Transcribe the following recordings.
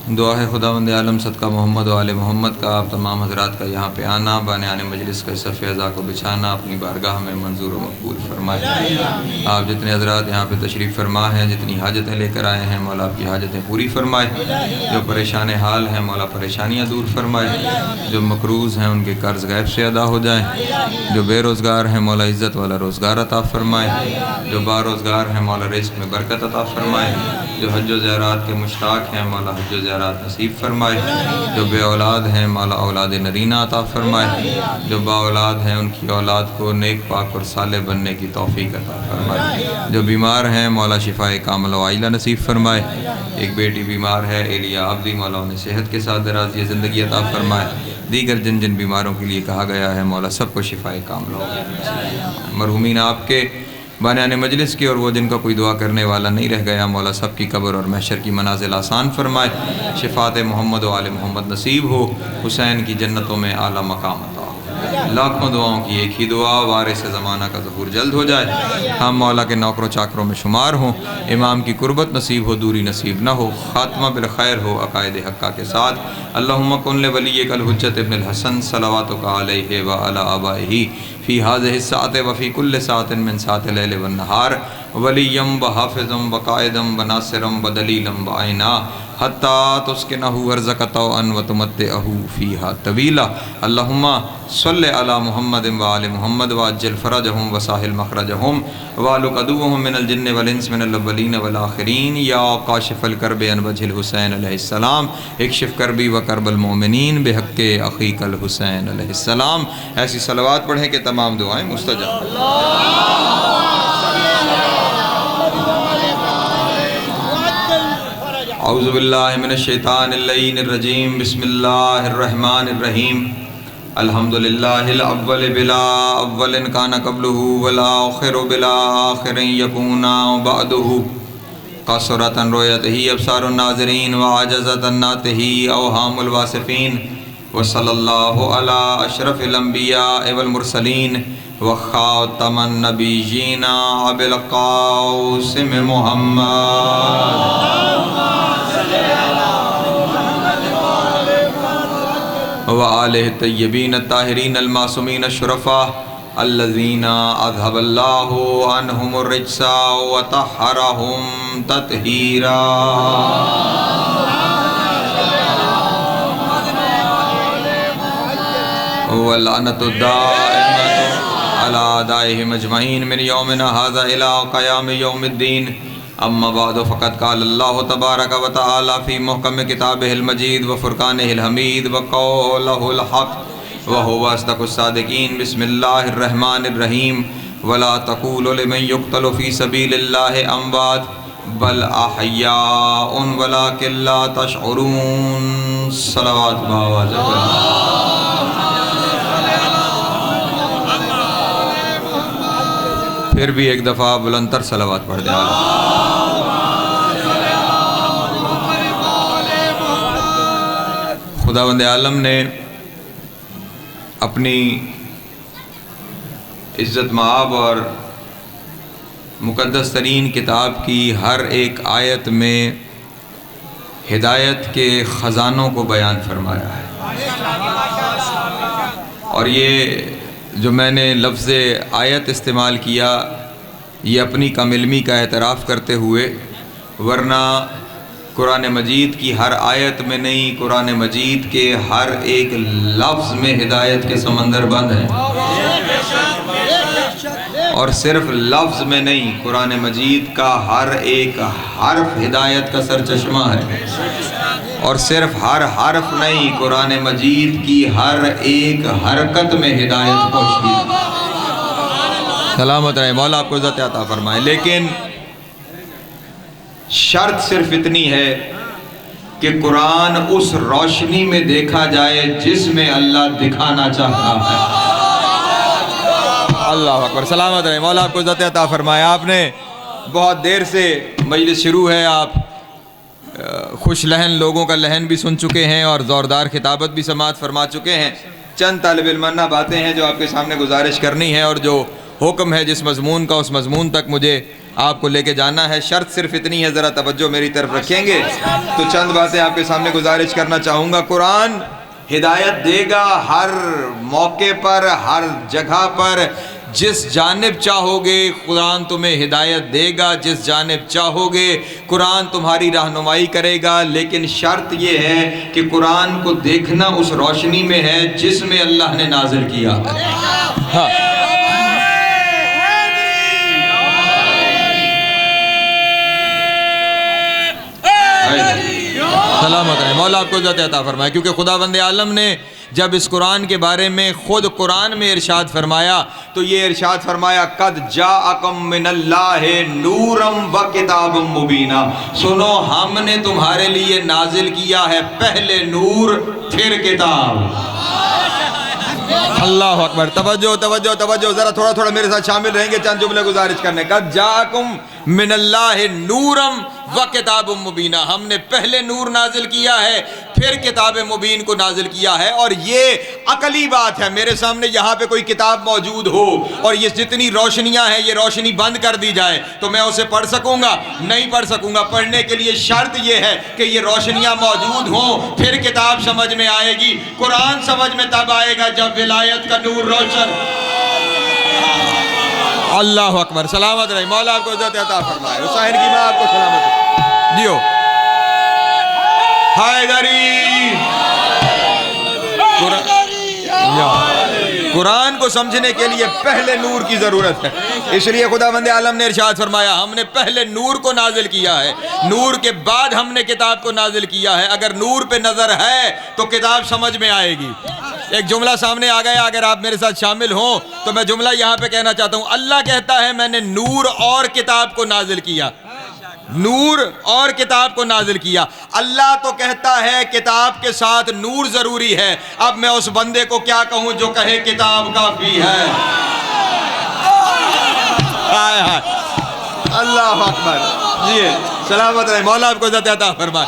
दुआ है खुदावंद आलम सदका मोहम्मद वाले मोहम्मद का आप तमाम हजरात का यहाँ पे आना, बाने आने मजलिस का सफ़े अज़ा को बिछाना अपनी बारगाह में मंजूर व मकबूल फरमाए। आप जितने हजरात यहाँ पे तशरीफ़ फरमा हैं, जितनी हाजतें लेकर आए हैं, मौला आपकी हाजतें पूरी फरमाए। जो परेशान हाल हैं मौला परेशानियाँ दूर फरमाए। जो मकरूज़ हैं उनके कर्ज़ गैब से अदा हो जाएँ। जो बेरोज़गार हैं मौला इज़्ज़त वाला रोज़गार अता फरमाए। जो बारोज़गार हैं मौला रिज़्क़ में बरकत अता फरमाए। जो हज व ज़ियारत के मुश्ताक हैं मौला हज व ज़ियारत नसीब फरमाए। जो बे औलाद हैं मौला औलाद नरीना अता फरमाए। जो बा औलाद हैं उनकी औलाद को नेक पाक और साले बनने की तौफीक अता फरमाए। जो बीमार हैं मौला शिफाए कामिल व आइला नसीब फरमाए। एक बेटी बीमार है एलिया आबदी, मौला उन्हें सेहत के साथ दराज़ी ज़िंदगी अता फरमाए। दीगर जिन जिन बीमारों के लिए कहा गया है मौला सबको शिफाए कामिल हो। मरहूमीन आपके बाने मजलिस की और वो जिनका कोई दुआ करने वाला नहीं रह गया मौला सब की कब्र और महशर की मनाजिल आसान फरमाए। शिफात मोहम्मद व आले मोहम्मद नसीब हो। हुसैन की जन्नतों में आला मकाम अता हो। लाखों दुआओं की एक ही दुआ, वारिस ज़माना का ज़हूर जल्द हो जाए। हम मौला के नौकरों चाकरों में शुमार हों। इमाम की कुर्बत नसीब हो, दूरी नसीब न हो। ख़ात्मा बिल खैर हो अक़ायद हक़्क़ा के साथ। अल्लाहुम्मा कुन लि वलिय्यिकल हुज्जत इब्नुल हसन सलवातुका अलैहि व अला आबाइही फ़ी हाज़िहि साअत व फ़ी कुल्लि साअतिन मिन साअति लैल व नहार वलिय्यम व हाफ़िज़म व क़ाइदम व नासिरम व दलीलम व आइना हत्ता तुस्किनहु अर्ज़क़तन व तुमत्तिअहु फ़ीहा तवीला। अल्लाहुम्मा सल्लि अला मुहम्मदिन व आलि मुहम्मद व अज्जिल फ़रजहुम व साहिल मख़रजहुम व अलुक़ अदुव्वहुम मिनल जिन्न वल इंस मिनल अव्वलीन वल आख़िरीन या काशिफ़ल कर्बि अन वजहिल हुसैन अलैहिस्सलाम इक्शिफ़ कर्बी व कर्बल मोमिनीन बिहक़्क़ि अख़ीकल हुसैन अलैहिस्सलाम। ऐसी सलवात पढ़ें कि तमाम दुआएँ मुस्तजाब। औज़ु बिल्लाहि मिनश शैतानिर रजीम बिस्मिल्लाहिर्रहमानिर्रहीम अल्हम्दुलिल्लाहिल अव्वल बिला अव्वलिन काना क़ब्लुहु वला आख़िरु बिला आख़िरिन यकूना बअदुहु क़सरतन रुयतिही अब्सारुन नाज़िरीन व आजज़तन नातिही अवहामुल वासिफ़ीन व सल्लल्लाहु अला अशरफिल अंबिया वल मुरसलीन व ख़ातमन नबिय्यीन अबिल क़ासिम मुहम्मद व आलिहि तय्यबीन ताहिरीन अलमासूमीन अशरफ़ा अल्लज़ीना अज़हबल्लाहु अन्हुमुर रिज्सा व तह्हरहुम तत्हीरा। व लअनतु दाइमतु अला अदाइहिम अजमईन मिन यौमिना हाज़ा इला क़याम यौमिद्दीन। अम्मा बाद फ़क़द क़ाल अल्लाहु तबारक व तआला फ़ी मुहकम किताबिहिल मजीद व फ़ुरक़ानिहिल हमीद व क़ौलुहुल हक़ व हुवा अस्दक़ुस सादिक़ीन। बिस्मिल्लाहिर रहमानिर रहीम वला तक़ूलु लिमन युक़्तलु फ़ी सबीलिल्लाहि अमवात बल अहयाउन वलाकिन ला तशऊरून। सलावत बावजह। फिर भी एक दफ़ा बुलंदतर सलावत पढ़ दें। खुदावंद आलम ने अपनी इज़्ज़त माब और मुक़द्दस तरीन किताब की हर एक आयत में हिदायत के ख़ज़ानों को बयान फरमाया है। और ये जो मैंने लफ्ज़ आयत इस्तेमाल किया ये अपनी कम इल्मी का एतराफ़ करते हुए, वरना कुरान मजीद की हर आयत में नहीं, कुरान मजीद के हर एक लफ्ज़ में हिदायत के समंदर बंद हैं। और सिर्फ लफ्ज़ में नहीं, कुरान मजीद का हर एक हर्फ हिदायत का सरचश्मा है। और सिर्फ हर हर्फ नहीं, कुरान मजीद की हर एक हरकत में हिदायत पोशीद। सलामत रहे, मौला आपको इज़्ज़त अता फरमाए। लेकिन शर्त सिर्फ इतनी है कि कुरान उस रोशनी में देखा जाए जिसमें अल्लाह दिखाना चाहता है। अल्लाह अकबर। सलामत रहे, मौला आपको इज़्ज़त अता फरमाए। आपने बहुत देर से मजलिस शुरू है, आप खुश लहन लोगों का लहन भी सुन चुके हैं और ज़ोरदार खिताबत भी समाअत फरमा चुके हैं। चंद तालिब इल्माना बातें हैं जो आपके सामने गुजारिश करनी है, और जो हुक्म है जिस मज़मून का, उस मज़मून तक मुझे आपको लेके जाना है। शर्त सिर्फ इतनी है, ज़रा तवज्जो मेरी तरफ रखेंगे तो चंद बातें आपके सामने गुजारिश करना चाहूँगा। कुरान हिदायत देगा हर मौके पर, हर जगह पर। जिस जानिब चाहोगे कुरान तुम्हें हिदायत देगा, जिस जानिब चाहोगे कुरान तुम्हारी रहनुमाई करेगा। लेकिन शर्त यह है कि कुरान को देखना उस रोशनी में है जिसमें अल्लाह ने नाजिल किया है। हाँ। सलामत रहे, मौला आपको इज़्ज़त अता फरमाए। क्योंकि खुदावंद आलम ने जब इस कुरान के बारे में खुद कुरान में इरशाद फरमाया तो ये इरशाद फरमाया, कद जाअकुम मिनल्लाहि नूरम व किताबुम मुबीना। सुनो, हमने तुम्हारे लिए नाजिल किया है पहले नूर फिर किताब। अल्लाह अकबर। तवज्जो तवज्जो तवज्जो, जरा थोड़ा थोड़ा मेरे साथ शामिल रहेंगे चंद जुमले गुजारिश करने। कद जाअकुम मिनल्लाहि नूरम व किताब मुबीना। हमने पहले नूर नाजिल किया है फिर किताब मुबीन को नाजिल किया है। और ये अकली बात है, मेरे सामने यहाँ पे कोई किताब मौजूद हो और ये जितनी रोशनियाँ हैं ये रोशनी बंद कर दी जाए तो मैं उसे पढ़ सकूँगा? नहीं पढ़ सकूँगा। पढ़ने के लिए शर्त ये है कि ये रोशनियाँ मौजूद हों, फिर किताब समझ में आएगी। कुरान समझ में तब आएगा जब विलायत का नूर रोशन। अल्लाह अकबर। सलामत रहे, मौला आपको इज़्ज़त अता फरमाए। हुसैन की माँ आपको सलामत जियो। कुरान को समझने के लिए पहले नूर की जरूरत है। इसलिए खुदावंद आलम ने इरशाद फरमाया, हमने पहले नूर को नाजिल किया है, नूर के बाद हमने किताब को नाजिल किया है। अगर नूर पे नजर है तो किताब समझ में आएगी। एक जुमला सामने आ गया, अगर आप मेरे साथ शामिल हों तो मैं जुमला यहाँ पे कहना चाहता हूँ। अल्लाह कहता है मैंने नूर और किताब को नाजिल किया, नूर और किताब को नाजिल किया। अल्लाह तो कहता है किताब के साथ नूर जरूरी है। अब मैं उस बंदे को क्या कहूँ जो कहे किताब काफी है? हाय हाय, अल्लाह अकबर। जी सलामत रहे, मौला आपको इज़्ज़त अता फरमाए।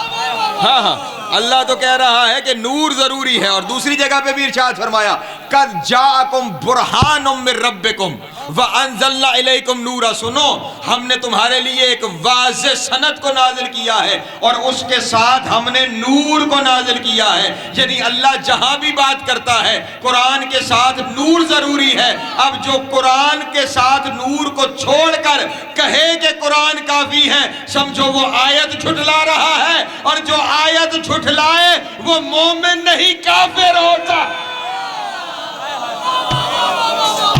हाँ हाँ, अल्लाह तो कह रहा है कि नूर जरूरी है। और दूसरी जगह पे भी इरशाद फरमाया, कद जाअकुम बुरहानुम मिर रब्बिकुम व अंज़लना इलैकुम नूरा। सुनो, हमने तुम्हारे लिए एक वाज़ेह सनद को नाजिल किया है और उसके साथ हमने नूर को नाजिल किया है। यानी अल्लाह जहां भी बात करता है कुरान के साथ नूर जरूरी है। अब जो कुरान के साथ नूर को छोड़कर कहे कि कुरान काफी है, समझो वो आयत झुठला रहा है, और जो आयत झुठलाए वो मोमिन नहीं काफिर होता।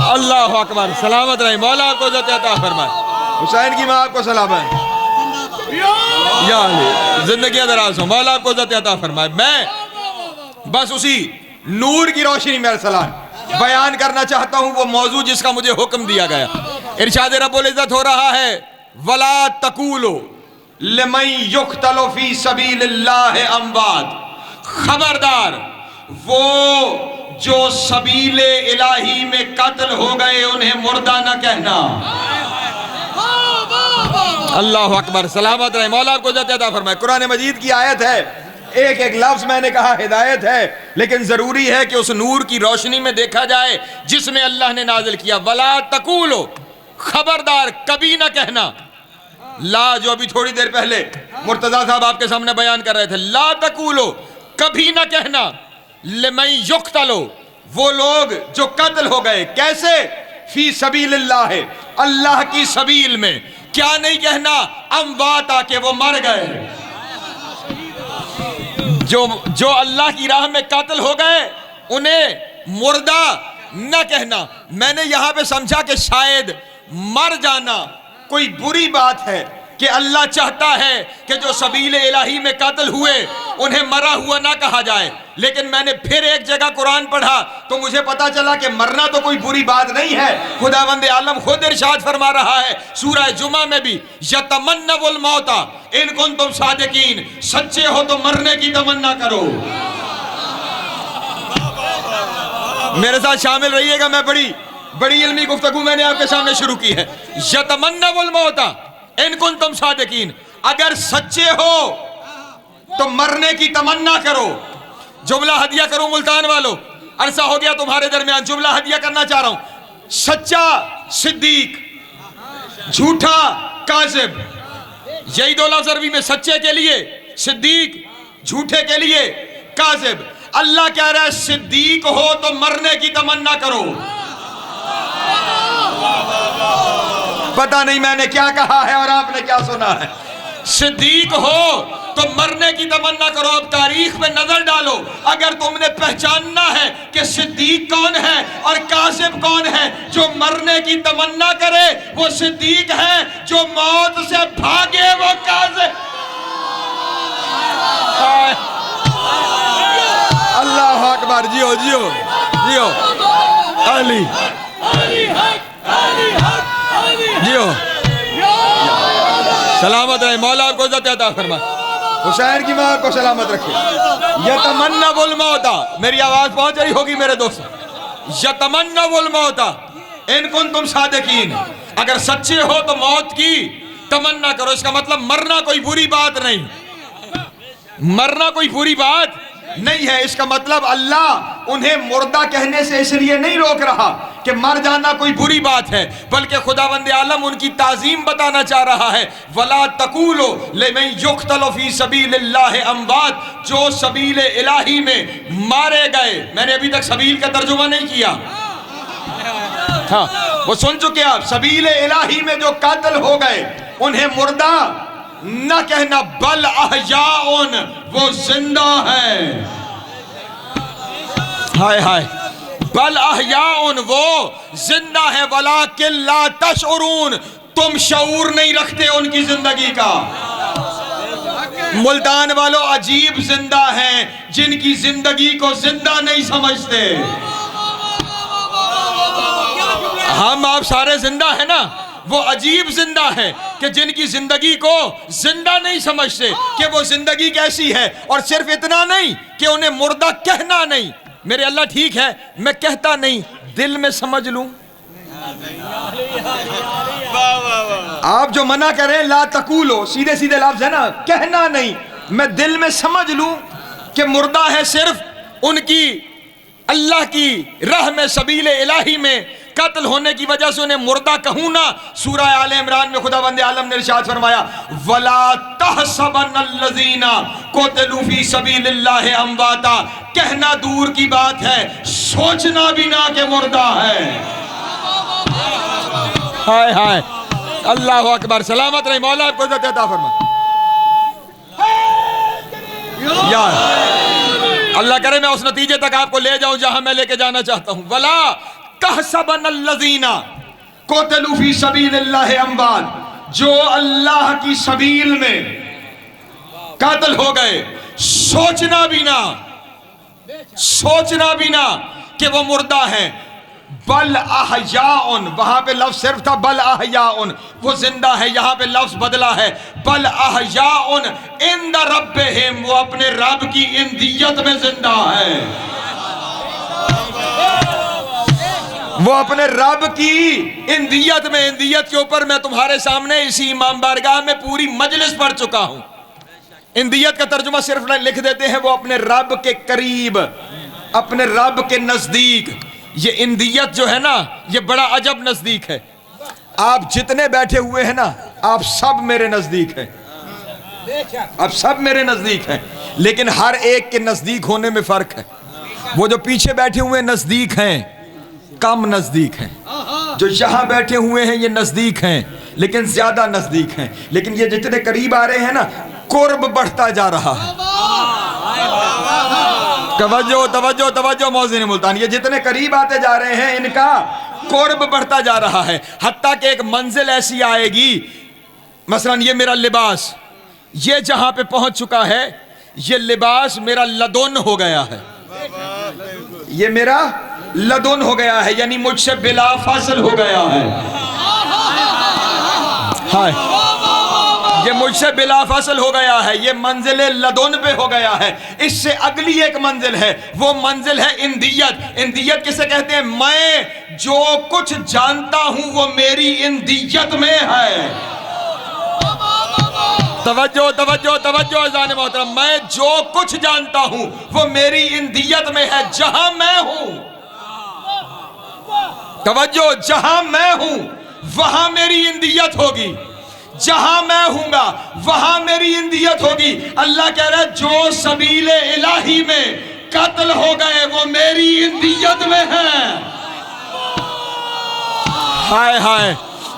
अल्लाह अकबर। सलामत रहे, मौला आपको इज़्ज़त अता फरमाए। हुसैन की माँ आपको सलामत। या जिंदगी दराज हो, मौला आपको इज़्ज़त अता फरमाए। मैं बस उसी नूर की रोशनी में सलाम बयान करना चाहता हूँ, वो मौजू जिसका मुझे हुक्म दिया गया। इरशाद रब्बुल इज़्ज़त हो रहा है, वला तकूलो लिमन युक़तलु फी सबीलिल्लाहि अमवात। खबरदार, वो जो सबीले इलाही में कत्ल हो गए उन्हें मुर्दा न कहना। अल्लाह अकबर। सलामत रहे, मौला आपको इज़्ज़त अता फरमाए। कुरान मजीद की आयत है, एक एक लफ्ज मैंने कहा हिदायत है, लेकिन जरूरी है कि उस नूर की रोशनी में देखा जाए जिसमें अल्लाह ने नाजिल किया। वला तकूलो, खबरदार कभी ना कहना। ला, जो अभी थोड़ी देर पहले मुर्तजा साहब आपके सामने बयान कर रहे थे, ला तकूलो, कभी ना कहना, लिमन युक़तलु, वो लोग जो कत्ल हो गए। कैसे? फी सबीलिल्लाह, अल्लाह की सबील में। क्या नहीं कहना? अमवात, आके वो मर गए। जो अल्लाह की राह में कत्ल हो गए उन्हें मुर्दा न कहना। मैंने यहां पे समझा कि शायद मर जाना कोई बुरी बात है, कि अल्लाह चाहता है कि जो सबीले इलाही में कत्ल हुए उन्हें मरा हुआ ना कहा जाए। लेकिन मैंने फिर एक जगह कुरान पढ़ा तो मुझे पता चला कि मरना तो कोई बुरी बात नहीं है। खुदावंद आलम खुद इरशाद फरमा रहा है सूरह जुमा में भी, यतमन्नवुल मौता इन कुंतुम सादिकीन, सच्चे हो तो मरने की तमन्ना करो। मेरे साथ शामिल रहिएगा, मैं बड़ी इल्मी गुफ्तगू मैंने आपके सामने शुरू की है। यतमन्नवुल मौता इन कुंतुम सादिकीन, अगर सच्चे हो तो मरने की तमन्ना करो। जुमला हदिया करूं मुल्तान वालों, अरसा हो गया तुम्हारे दरमियान, जुमला हदिया करना चाह रहा हूं। सच्चा सिद्दीक, झूठा काज़िब, यही दो लफ्ज़ अरबी में सच्चे के लिए सिद्दीक, झूठे के लिए काज़िब। अल्लाह कह रहा है सिद्दीक हो तो मरने की तमन्ना करो। पता नहीं मैंने क्या कहा है और आपने क्या सुना है। सिद्दीक हो तो मरने की तमन्ना करो। अब तारीख में नजर डालो, अगर तुमने पहचानना है कि सिद्दीक कौन है और काज़िब कौन है, जो मरने की तमन्ना करे वो सिद्दीक है, जो मौत से भागे वो काज़िब। अल्लाह अकबर, जियो जियो जियो अली जियो, सलामत रहे, मौला आपको इज्जत अता फरमाए, हुसैन की मां को सलामत रखे। यतमन्ना वुल मौता, मेरी आवाज पहुंच रही होगी मेरे दोस्त, यतमन्ना वुल मौता इन कुंतुम सादिकीन, अगर सच्चे हो तो मौत की तमन्ना करो। इसका मतलब मरना कोई बुरी बात नहीं, मरना कोई बुरी बात नहीं है। इसका मतलब अल्लाह उन्हें मुर्दा कहने से इसलिए नहीं रोक रहा कि मर जाना कोई बुरी बात है, बल्कि खुदावंद आलम उनकी ताजीम बताना चाह रहा है। वला तकूलो लिमन युक्तलु फी सबीलिल्लाह अमवात, जो सबील इलाही में मारे गए। मैंने अभी तक सबील का तर्जुमा नहीं किया, हाँ वो सुन चुके आप। सबील इलाही में जो कातिल हो गए उन्हें मुर्दा न कहना, बल अहयाउन, वो जिंदा है। हाय हाय, बल अहयाउन, वो जिंदा है। वलाकिन ला तशउरून, तुम शऊर नहीं रखते उनकी जिंदगी का। मुल्तान वालों अजीब जिंदा हैं जिनकी जिंदगी को जिंदा नहीं समझते। हम आप सारे जिंदा है ना, वो अजीब जिंदा है कि जिनकी जिंदगी को जिंदा नहीं समझते कि वो जिंदगी कैसी है। और सिर्फ इतना नहीं कि उन्हें मुर्दा कहना नहीं, मेरे अल्लाह ठीक है मैं कहता नहीं, दिल में समझ लूं। आप जो मना करें ला तकूलो, सीधे सीधे लफ्ज़ है ना, कहना नहीं, मैं दिल में समझ लूं कि मुर्दा है। सिर्फ उनकी अल्लाह की राह में सबील इलाही में कत्ल होने की वजह से उन्हें मुर्दा कहूं ना। सूरह आले इमरान में खुदावंद आलम ने इरशाद फरमाया, वला तहसबन्नल्लज़ीना कुतिलू फी सबीलिल्लाहि अमवाता, कहना दूर की बात है, सोचना भी ना कि मुर्दा है। हाय हाय, अल्लाह अकबर, सलामत रहे, मौला आपको इज्जत अता फरमाए। यार अल्लाह करे मैं उस नतीजे तक आपको ले जाऊं जहां मैं लेके जाना चाहता हूं। वला तहसबन्नल्लज़ीना कुतिलू फी सबीलिल्लाहि अमवात, जो अल्लाह की सबील में कातिल हो गए, सोचना भी ना कि वो मुर्दा है। बल अहयाउन, वहां पे लफ्ज सिर्फ था बल अहयाउन, वो जिंदा है। यहां पे लफ्ज बदला है, बल अहयाउन इंद रब्बिहिम, वो अपने रब की इंदियत में जिंदा है। वो अपने रब की इंदियत में, इंदियत के ऊपर मैं तुम्हारे सामने इसी इमाम बारगाह में पूरी मजलिस पढ़ चुका हूं। इंदियत का तर्जुमा सिर्फ लिख देते हैं वो अपने रब के करीब, अपने रब के नजदीक। ये इंदियत जो है ना, ये बड़ा अजब नजदीक है। आप जितने बैठे हुए हैं ना, आप सब मेरे नजदीक हैं, आप सब मेरे नजदीक हैं, लेकिन हर एक के नजदीक होने में फर्क है। वो जो पीछे बैठे हुए नजदीक हैं, कम नजदीक हैं। जो यहां बैठे हुए हैं ये नजदीक हैं, लेकिन ज्यादा नजदीक हैं। लेकिन ये जितने करीब आ रहे हैं ना, कुर्ब बढ़ता जा रहा है। तवज्जो तवज्जो तवज्जो मौज़िन मुल्तान, ये जितने करीब आते जा रहे हैं इनका कुर्ब बढ़ता जा रहा है। हत्ता कि एक मंजिल ऐसी आएगी, मसलन ये मेरा लिबास, ये जहां पे पहुंच चुका है, ये लिबास मेरा लदुन हो गया है, ये मेरा लदुन हो गया है, यानी मुझसे बिला फासिल हो गया है। हाय, ये मुझसे बिला फासिल हो गया है, ये मंजिल लदुन पे हो गया है। इससे अगली एक मंजिल है, वो मंजिल है इंदियत। इंदियत किसे कहते हैं? मैं जो कुछ जानता हूं वो मेरी इंदियत में है। तवज्जो तवज्जो तवज्जो अज़ान मोहतरम, मैं जो कुछ जानता हूं वो मेरी इंदियत में है, जहां मैं हूं। तवज्जो, जहां मैं हूं वहां मेरी इंदियत होगी। जहां मैं हूंगा वहां मेरी इंदियत होगी। अल्लाह कह रहा है जो सबीले इलाही में कत्ल हो गए वो मेरी इंदियत में है। हाय हाय,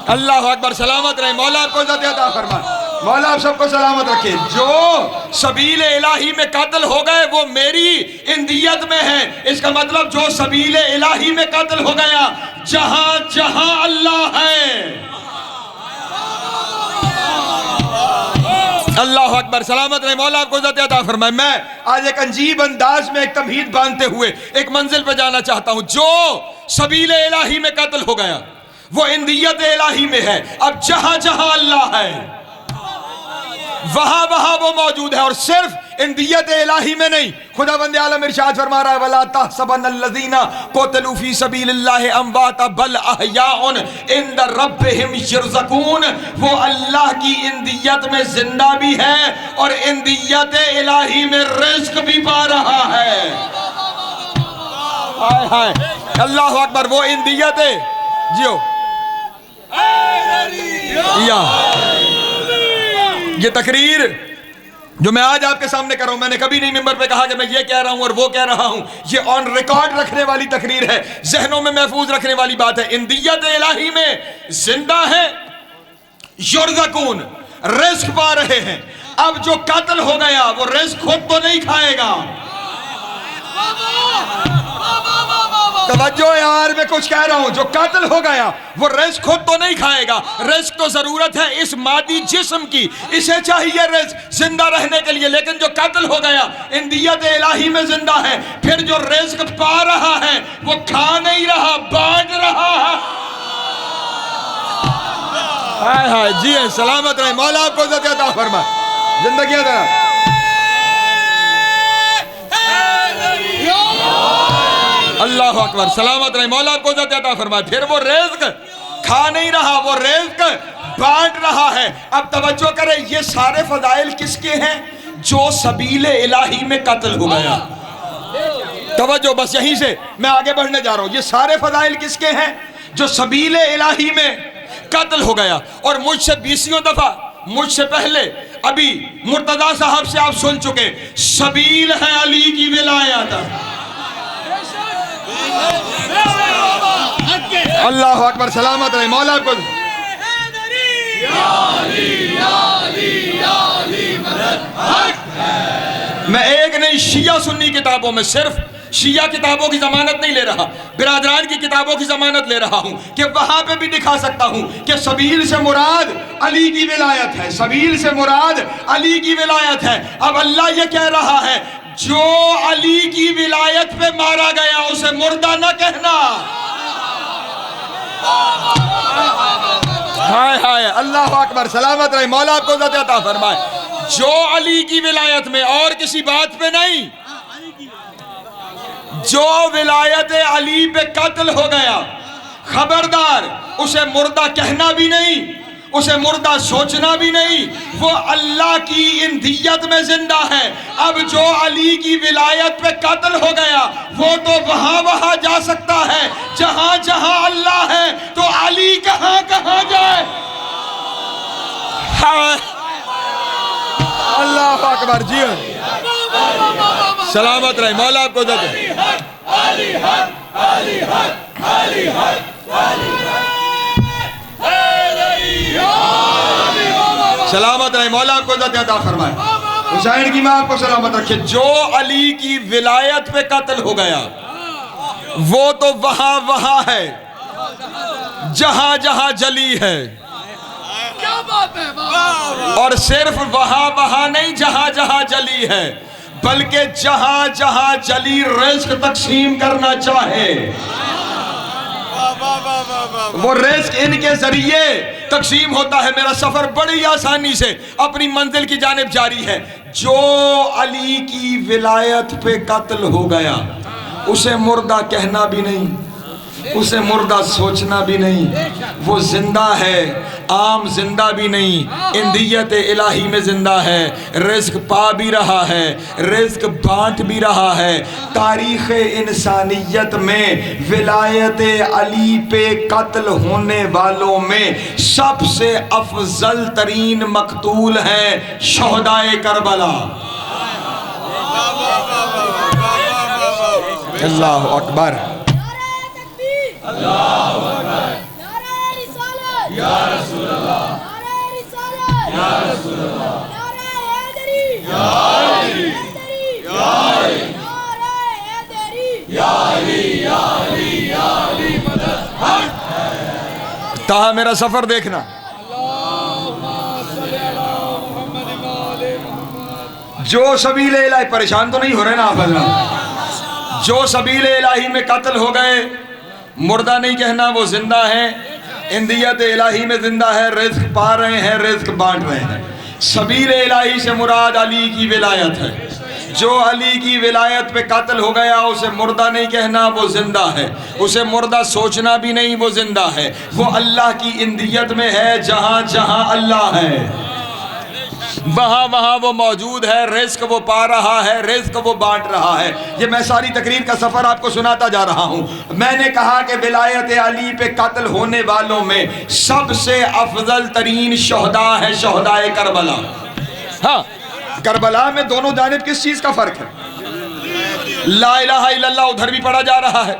अल्लाह अकबर, सलामत रहे। मौला आपको इज्जत अता फरमाए, मौला आप सबको सलामत रखे। जो सबीले इलाही में कत्ल हो गए वो मेरी इंदियत में है। इसका मतलब जो सबीले इलाही में कत्ल हो गया, जहां जहां अल्लाह है। अल्लाह अकबर, सलामत रहे। मौला आपको इज्जत अता फरमाए। मैं आज एक अजीब अंदाज में एक तमहीद बांधते हुए एक मंजिल पर जाना चाहता हूं। जो सबीले इलाही में कत्ल हो गया वो इंदियत इलाही में है। अब जहां जहां अल्लाह है वहां वहां वो मौजूद है, और सिर्फ इंदियत इलाही में नहीं। खुदावंद आलम इरशाद फरमा रहा है, वला तहसबन्नल्लज़ीना क़ुतिलू फ़ी सबीलिल्लाहि अमवाता बल अहयाउन इंद रब्बिहिम यरज़क़ून। वो अल्लाह की इंदियत में जिंदा भी है और इंदियत इलाही में रिज़्क़ भी पा रहा है। हाय हाय, अल्लाह अकबर। वो इंदियत है जियो या ये तकरीर जो मैं आज आपके सामने कर रहा हूं, मैंने कभी नहीं मिंबर पे कहा कि मैं ये कह रहा हूं और वो कह रहा हूं। ये ऑन रिकॉर्ड रखने वाली तकरीर है, जहनों में महफूज रखने वाली बात है। इंदियत इलाही में जिंदा है, युर्ज़क़ून, रिज़्क़ पा रहे हैं। अब जो कत्ल हो गया वो रिज़्क़ खुद तो नहीं खाएगा। तवज्जो यार, मैं कुछ कह रहा हूं। जो कत्ल हो गया वो रिज़्क़ खुद तो नहीं खाएगा। रिज़्क़ तो जरूरत है इस मादी जिस्म की, इसे चाहिए रिज़्क़ जिंदा रहने के लिए। लेकिन जो कत्ल हो गया इंदियत इलाही में जिंदा है, फिर जो रिज़्क़ पा रहा है वो खा नहीं रहा, बांट रहा है। हाय हाय, जी है, सलामत रहे। मौला आपको इज्जत अता फरमाए, जिंदगी दे। अल्लाह अकबर, सलामत रहे। मौला आपको इज्जत अता फरमाए। फिर वो रिज़्क़ खा नहीं रहा, वो रिज़्क़ बांट रहा है। अब तवज्जो करें, ये सारे फजाइल किसके हैं? जो सबीले इलाही में कत्ल हो गया। तवज्जो, बस यहीं से मैं आगे बढ़ने जा रहा हूं। ये सारे फजाइल किसके हैं? जो सबीले इलाही में कत्ल हो गया। और मुझसे 20 दफा, मुझसे पहले अभी मुर्तजा साहब से आप सुन चुके, सबील है अली की विलायत। अल्लाह अकबर, सलामत रहे। मौला आपको मैं एक नहीं शिया सुन्नी किताबों में, सिर्फ शिया किताबों की जमानत नहीं ले रहा, बिरादरान की किताबों की जमानत ले रहा हूं कि वहां पे भी दिखा सकता हूं कि सबील से मुराद अली की विलायत है। सबील से मुराद अली की विलायत है। अब अल्लाह ये कह रहा है, जो अली की विलायत पे मारा गया उसे मुर्दा न कहना। हाय हाय, अल्लाह अकबर, सलामत रहे। मौला आपको इज्जत अता फरमाए। जो अली की विलायत में, और किसी बात पे नहीं, जो विलायत अली पे कत्ल हो गया, खबरदार उसे मुर्दा कहना भी नहीं, उसे मुर्दा सोचना भी नहीं। वो अल्लाह की इंदियत में जिंदा है। अब जो अली की विलायत पे कत्ल हो गया वो तो वहां वहां जा सकता है जहां जहां अल्लाह है, तो अली कहां कहां जाए? हाँ। अल्लाह अकबर, जी सलामत रहे। मौला आपको सलामत रहे। मौला आपको अता फरमाए। हुसैन की मां आपको सलामत रखे। जो अली की विलायत पे कत्ल हो गया वो तो वहां वहां है जहां जहां जली है। क्या बात है। और सिर्फ वहां वहां नहीं, जहां जहां जली है, बल्कि जहां जहां जली रिज़्क़ तकसीम करना चाहे वो रिज़्क़ इनके जरिए तकसीम होता है। मेरा सफर बड़ी आसानी से अपनी मंजिल की जानिब जारी है। जो अली की विलायत पे कत्ल हो गया उसे मुर्दा कहना भी नहीं, उसे मुर्दा सोचना भी नहीं, वो जिंदा है, आम जिंदा भी नहीं, इंदियत इलाही में जिंदा है, रिस्क पा भी रहा है, रिस्क बांट भी रहा है। तारीख़ इंसानियत में विलायत अली पे कत्ल होने वालों में सबसे अफजल तरीन मकतूल है शहदाए करबला। अल्लाह अकबर, ताहा मेरा सफर देखना। जो सबील इलाही, परेशान तो नहीं हो रहे ना आप हज़रात? जो सबील इलाही में कत्ल हो गए, मुर्दा नहीं कहना, वो जिंदा है, इंदियत इलाही में जिंदा है, रिस्क पा रहे हैं, रिस्क बांट रहे हैं। सबील इलाही से मुराद अली की विलायत है। जो अली की विलायत पे कत्ल हो गया उसे मुर्दा नहीं कहना, वो जिंदा है। उसे मुर्दा सोचना भी नहीं, वो जिंदा है। वो अल्लाह की इंदियत में है। जहां जहां अल्लाह है वहाँ वहाँ वो मौजूद है, रिस्क वो पा रहा है, रिस्क वो बांट रहा है। ये मैं सारी तकरीर का सफ़र आपको सुनाता जा रहा हूँ। मैंने कहा कि विलायत अली पे कत्ल होने वालों में सबसे अफजल तरीन शहदा है शहदाए करबला। हाँ, करबला में दोनों जानिब किस चीज़ का फ़र्क है? ला इलाहा इल्लल्लाह उधर भी पढ़ा जा रहा है,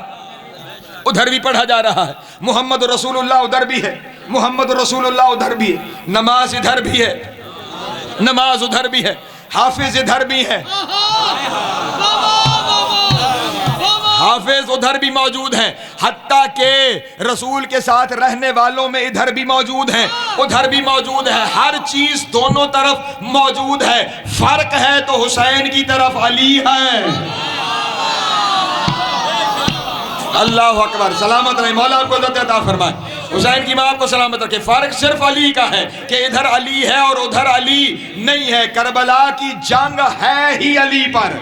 उधर भी पढ़ा जा रहा है। मुहम्मद रसूलुल्लाह उधर भी है, मुहम्मद रसूलुल्लाह उधर भी है। नमाज इधर भी है, नमाज उधर भी है। हाफिज इधर भी है, हाफिज उधर भी मौजूद हैं। हत्ता के रसूल के साथ रहने वालों में इधर भी मौजूद हैं, उधर भी मौजूद है। हर चीज दोनों तरफ मौजूद है। फर्क है तो हुसैन की तरफ अली है। अल्लाह अकबर, सलामत रहे, मौला आपको इज़्ज़त अता फरमाए, हुसैन की माँ आपको सलामत रखे। फर्क सिर्फ अली का है कि इधर अली है और उधर अली नहीं है। करबला की जंग है ही अली पर।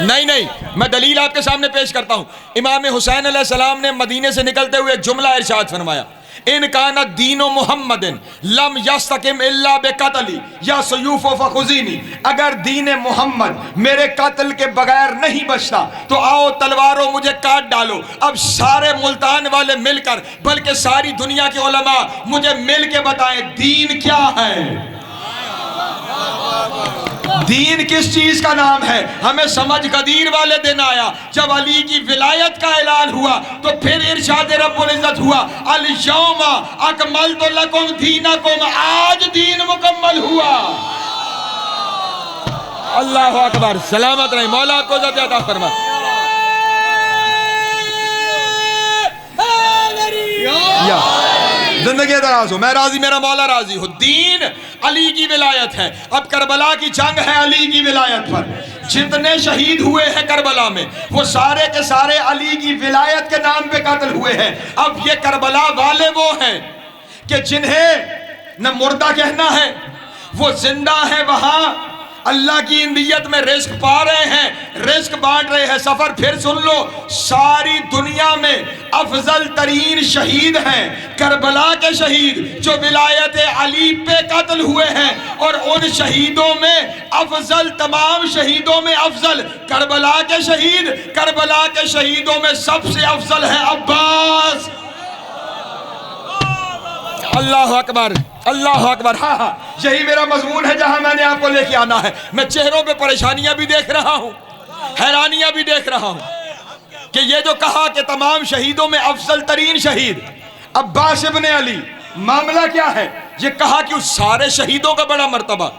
नहीं, मैं दलील आपके सामने पेश करता हूँ। इमाम हुसैन अलैहिस्सलाम ने मदीने से निकलते हुए एक जुमला इरशाद फरमाया, इन काना दीनो मुहम्मदिन लम यस्तकिम इल्ला बेकतली या सयूफ फखुजीनी। अगर दीन मोहम्मद मेरे कत्ल के बगैर नहीं बचता तो आओ तलवारों मुझे काट डालो। अब सारे मुल्तान वाले मिलकर, बल्कि सारी दुनिया के उलमा मुझे मिल के बताएं दीन क्या है, दीन किस चीज का नाम है। हमें समझ कदीर वाले दिन आया जब अली की विलायत का ऐलान हुआ, तो फिर इरशाद रब्बुल इज्जत हुआ, अल यौमा अकमलतु लकुम दीनकुम, आज दीन मुकम्मल हुआ। अल्लाह अकबर, सलामत रहे, मौला आपको इज्जत अता फरमाए। जिंदगी दराज हो, मैं राजी, मेरा मौला राजी हो। दीन अली की विलायत है। अब करबला की जंग है अली की विलायत पर। जितने शहीद हुए हैं करबला में वो सारे के सारे अली की विलायत के नाम पे कत्ल हुए हैं। अब ये करबला वाले वो हैं कि जिन्हें न मुर्दा कहना है, वो जिंदा है, वहां अल्लाह की इंदियत में रिस्क पा रहे हैं, रिस्क बांट रहे हैं। सफर फिर सुन लो, सारी दुनिया में अफजल तरीन शहीद हैं करबला के शहीद जो विलायत अली पे कत्ल हुए हैं। और उन शहीदों में अफजल, तमाम शहीदों में अफजल करबला के शहीद, करबला के शहीदों में सबसे अफजल है अब्बास। अल्लाह अकबर, अल्लाह अकबर। हाँ, यही मेरा मजमून है जहां मैंने आपको लेके आना है। मैं चेहरों पे परेशानियां भी देख रहा हूं, हैरानियां भी देख रहा हूं कि ये जो कहा कि तमाम शहीदों में अफजल तरीन शहीद अब्बास इब्न अली, मामला क्या है? ये कहा कि उस सारे शहीदों का बड़ा मर्तबा,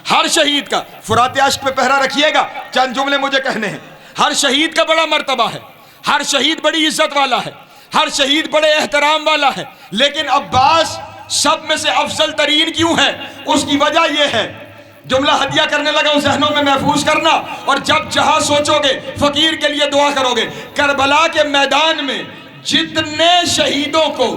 हर शहीद का, फुरात अश्क पे पहरा रखिएगा, चंद जुमले मुझे कहने हैं। हर शहीद का बड़ा मर्तबा है, हर शहीद बड़ी इज्जत वाला है, हर शहीद बड़े एहतराम वाला है। लेकिन अब्बास सब में से अफजल तरीन क्यों है? उसकी वजह यह है, जुमला हदिया करने लगा उस जहनों में महफूज करना, और जब जहां सोचोगे फकीर के लिए दुआ करोगे। करबला के मैदान में जितने शहीदों को,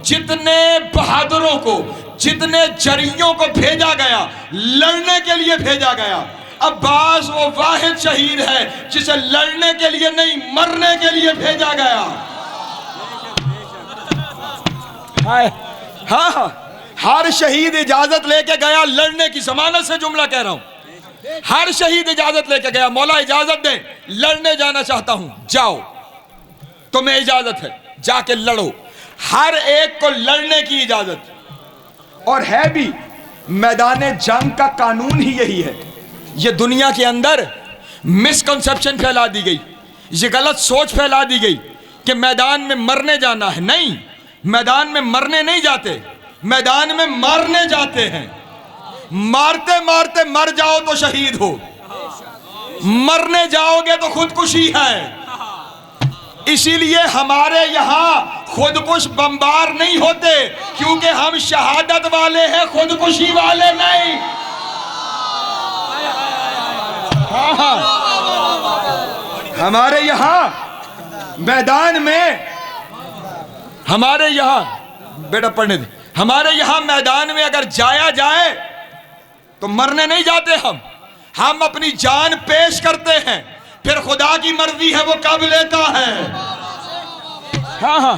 जितने बहादुरों को, जितने जरियों को भेजा गया, लड़ने के लिए भेजा गया, अब्बास वो वाहिद शहीद है जिसे लड़ने के लिए नहीं मरने के लिए भेजा गया। हाँ, हर शहीद इजाजत लेके गया लड़ने की, जमानत से जुमला कह रहा हूं। हर शहीद इजाजत लेके गया, मौला इजाजत दे, लड़ने जाना चाहता हूं। जाओ, तुम्हें इजाजत है, जाके लड़ो। हर एक को लड़ने की इजाजत, और है भी मैदान जंग का कानून ही यही है। ये दुनिया के अंदर मिसकंसेप्शन फैला दी गई, ये गलत सोच फैला दी गई कि मैदान में मरने जाना है। नहीं, मैदान में मरने नहीं जाते, मैदान में मारने जाते हैं। मारते मारते मर जाओ तो शहीद हो, मरने जाओगे तो खुदकुशी है। इसीलिए हमारे यहाँ खुदकुश बमबार नहीं होते, क्योंकि हम शहादत वाले हैं, खुदकुशी वाले नहीं। हाँ, हमारे यहाँ मैदान में, हमारे यहाँ बेटा पढ़ने दे, हमारे यहाँ मैदान में अगर जाया जाए तो मरने नहीं जाते हम अपनी जान पेश करते हैं, फिर खुदा की मर्जी है वो कब लेता है। हाँ,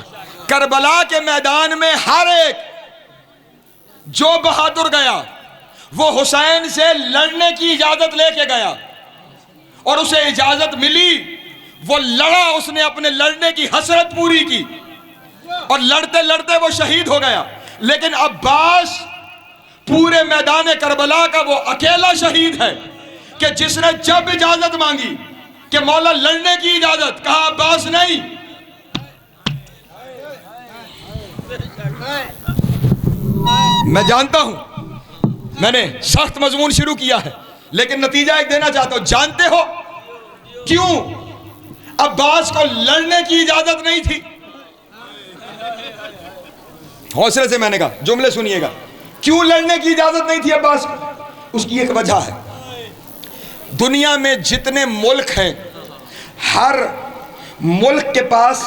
करबला के मैदान में हर एक जो बहादुर गया वो हुसैन से लड़ने की इजाजत लेके गया, और उसे इजाजत मिली, वो लड़ा, उसने अपने लड़ने की हसरत पूरी की, और लड़ते लड़ते वो शहीद हो गया। लेकिन अब्बास पूरे मैदान करबला का वो अकेला शहीद है कि जिसने जब इजाजत मांगी कि मौला लड़ने की इजाजत, कहा अब्बास नहीं। मैं जानता हूं मैंने सख्त मजमून शुरू किया है, लेकिन नतीजा एक देना चाहता हूं। जानते हो क्यों अब्बास को लड़ने की इजाजत नहीं थी? हौसले से मैंने कहा, जुमले सुनिएगा। क्यों लड़ने की इजाजत नहीं थी अब्बास को? उसकी एक वजह है। दुनिया में जितने मुल्क हैं, हर मुल्क के पास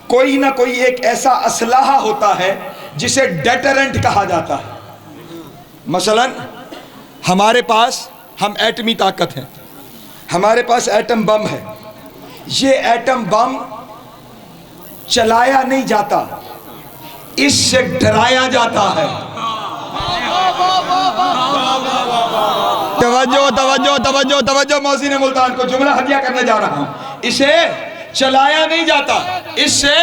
कोई ना कोई एक ऐसा असलाहा होता है जिसे डेटरेंट कहा जाता है। मसलन हमारे पास, हम एटमी ताकत हैं, हमारे पास एटम बम है। ये एटम बम चलाया नहीं जाता, इससे डराया जाता है। तवज्जो तवज्जो तवज्जो तवज्जो, मौसीन मुल्तान को जुमला हदिया करने जा रहा हूं। इसे चलाया नहीं जाता, इससे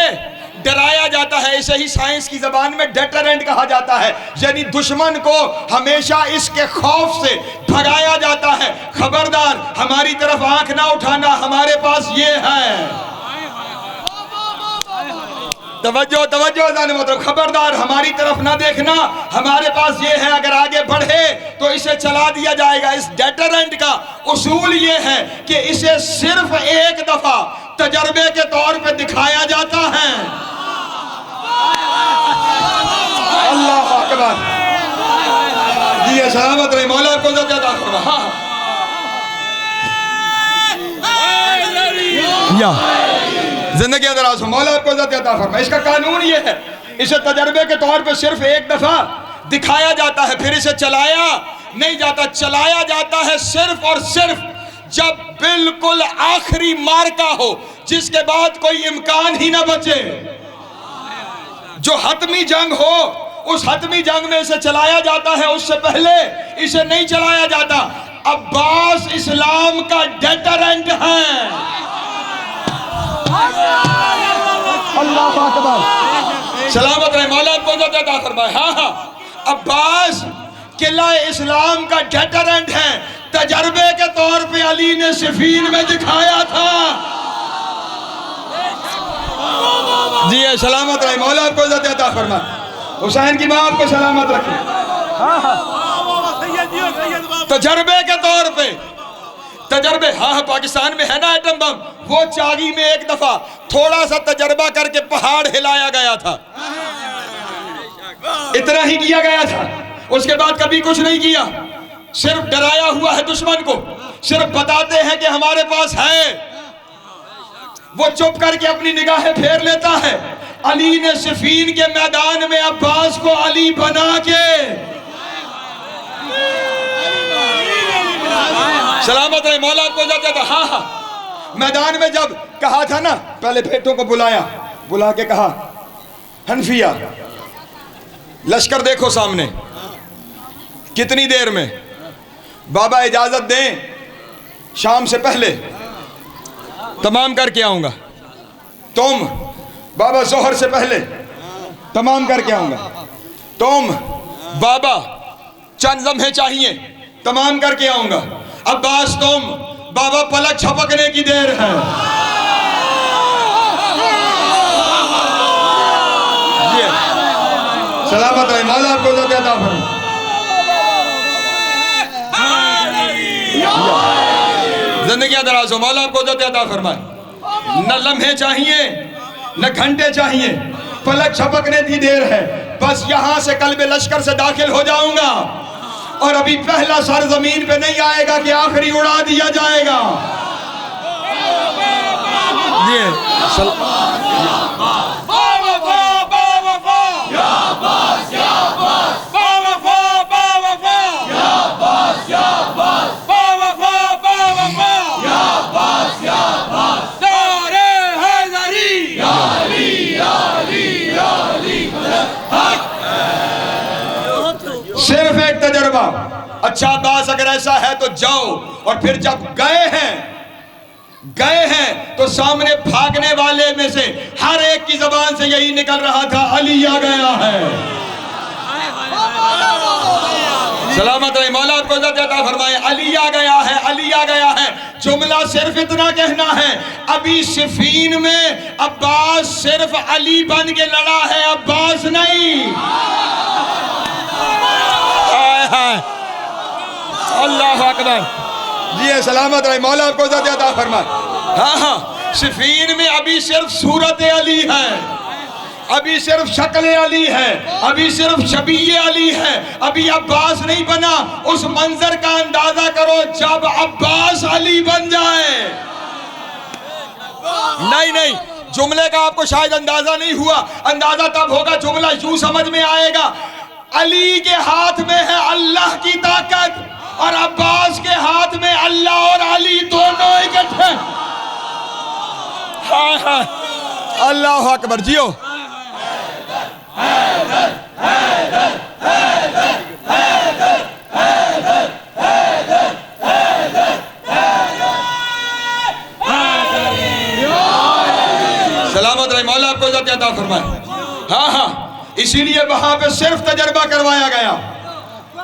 डराया जाता है। इसे ही साइंस की जबान में डेटरेंट कहा जाता है, यानी दुश्मन को हमेशा इसके खौफ से भगाया जाता है। खबरदार, हमारी तरफ आंख ना उठाना, हमारे पास ये है। तवज्जो तवज्जो, मतलब खबरदार, हमारी तरफ ना देखना, हमारे पास ये है। अगर आगे बढ़े तो इसे चला दिया जाएगा। इस डेटरेंट का उसूल ये है कि इसे सिर्फ एक दफा तजर्बे के तौर पे दिखाया जाता है। अल्लाह अकबर, जी सलामत रहे, मौला को ज़्यादा फरमा। या जिंदगी दराज हो, मौला आपको इज़्ज़त अता फरमाए। इसका कानून ये है, इसे तजर्बे के तौर पे सिर्फ एक दफा दिखाया जाता है, फिर इसे चलाया नहीं जाता। चलाया जाता है सिर्फ और सिर्फ जब बिल्कुल आखिरी मार्का हो, जिसके बाद कोई इम्कान ही ना बचे। जो हतमी जंग हो, उस हतमी जंग में इसे चलाया जाता है, उससे पहले इसे नहीं चलाया जाता। अब्बास इस्लाम का डेटरेंट है। अल्लाह अकबर, सलामत रहे, मौला को ज़्यादा फरमाए। हाँ, अब्बास किला इस्लाम का डेटरेंट है। तजर्बे के तौर पे अली ने सिफीन में दिखाया था। जी सलामत रहे, मौला को ज़्यादा फरमाए। हुसैन की माँ आपको सलामत रखे। तजर्बे के तौर पे तजर्बे, हाँ, पाकिस्तान में है ना एटम बम, वो चागी में एक दफा थोड़ा सा तजर्बा करके पहाड़ हिलाया गया था, इतना ही किया गया था। उसके बाद कभी कुछ नहीं किया, सिर्फ डराया हुआ है दुश्मन को, सिर्फ बताते हैं कि हमारे पास है। वो चुप करके अपनी निगाहें फेर लेता है। अली ने सिफीन के मैदान में अब्बास को अली बना के सलामत रहे मौला आपको जाता था। हाँ हाँ, मैदान में जब कहा था ना, पहले बेटों को बुलाया, बुला के कहा हनफिया लश्कर देखो सामने, कितनी देर में बाबा इजाजत दें शाम से पहले तमाम करके आऊंगा। तुम बाबा जोहर से पहले तमाम करके आऊंगा। तुम बाबा चंद लम्हे चाहिए तमाम करके आऊंगा। अब्बास तुम बाबा पलक झपकने की देर है। सलामत रहे मौला आपको अता फरमाए। जिंदगी दराज हो, मौला आपको अता फरमाए। न लम्हे चाहिए न घंटे चाहिए, पलक झपकने की देर है। बस यहां से कल्ब लश्कर से दाखिल हो जाऊंगा और अभी पहला सर जमीन पे नहीं आएगा कि आखिरी उड़ा दिया जाएगा। सिर्फ एक तजर्बा। अच्छा अब्बास अगर ऐसा है तो जाओ। और फिर जब गए हैं तो सामने भागने वाले में से हर एक की जबान से यही निकल रहा था, अली आ गया है। सलामत रहे मौला आपको अता फरमाए। अली आ गया है, अली आ गया है। जुमला सिर्फ इतना कहना है, अभी सिफीन में अब्बास सिर्फ अली बन के लड़ा है, अब्बास नहीं। अल्लाह अकबर। जी सलामत रहे मौला आपको अता फरमाए। हाँ हाँ, सिफीन में अभी सिर्फ सूरत अली है, अभी सिर्फ शक्ल अली है, अभी सिर्फ शबीह अली है, अभी अब्बास नहीं बना। उस मंजर का अंदाजा करो जब अब्बास अली बन जाए। नहीं, जुमले का आपको शायद अंदाजा नहीं हुआ। अंदाजा तब होगा, जुमला यूं समझ में आएगा, अली के हाथ में है अल्लाह की ताकत और अब्बास के हाथ में अल्लाह और अली दोनों इकट्ठे। हाँ हाँ, अल्लाह अकबर। जियो सलामत रहे मौला आपको अता फरमाए। हाँ हाँ, इसीलिए वहां पे सिर्फ तजर्बा करवाया गया।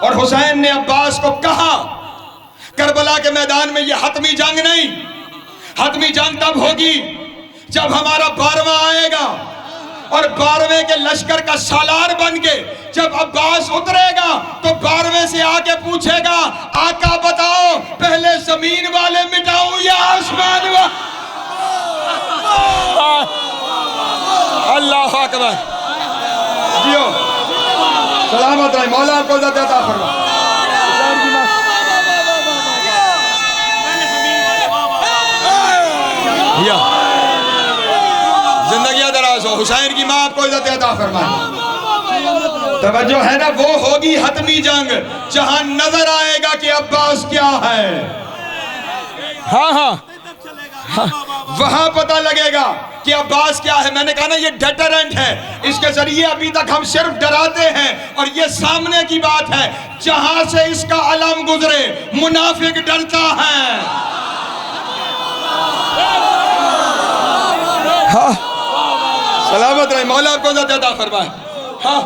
और हुसैन ने अब्बास को कहा, करबला के मैदान में ये हतमी जंग नहीं, हतमी जंग तब होगी जब हमारा 12वां आएगा और 12वें के लश्कर का सालार बन के जब अब्बास उतरेगा तो 12वें से आके पूछेगा, आका बताओ पहले जमीन वाले मिटाऊं या आसमान वाले। अल्लाह अकबर। जियो सलामत रहे मौला आपको अता फरमाए। जिंदगी दराज हो, हुसैन की माँ आपको अता फरमाए। तवज्जो है ना, वो होगी हतमी जंग जहां नजर आएगा कि अब्बास क्या है। हाँ हाँ, वहां पता लगेगा कि अब्बास क्या है। मैंने कहा ना, ये डेटरेंट है, इसके जरिए अभी तक हम सिर्फ डराते हैं और ये सामने की बात है, जहां से इसका अलम गुजरे मुनाफिक डरता है। हाँ, सलामत रहे मौला आपको अता फरमाए। हाँ,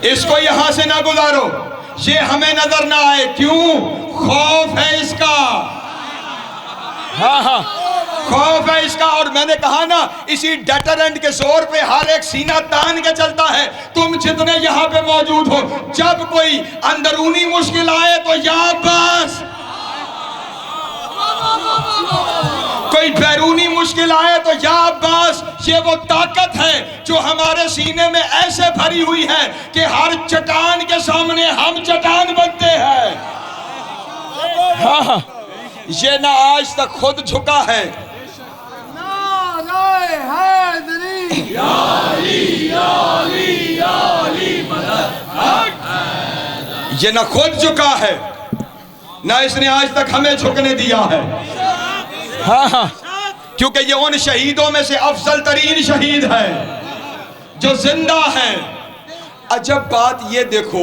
इसको यहां से ना गुजारो, ये हमें नजर ना आए। क्यों? खौफ है इसका। हाँ हाँ, खौफ है इसका। और मैंने कहा ना, इसी डेटरेंट के जोर पे हर एक सीना तान के चलता है। तुम जितने यहाँ पे मौजूद हो, जब कोई अंदरूनी मुश्किल आए तो या बस, कोई बैरूनी मुश्किल आए तो या अब्बास। ये वो ताकत है जो हमारे सीने में ऐसे भरी हुई है कि हर चट्टान के सामने हम चट्टान बनते हैं। हाँ, ये ना आज तक खुद झुका है, ये न खुद झुका है ना इसने आज तक हमें झुकने दिया है। हाँ हाँ, क्योंकि ये उन शहीदों में से अफजल तरीन शहीद है जो जिंदा है। अजब बात ये देखो,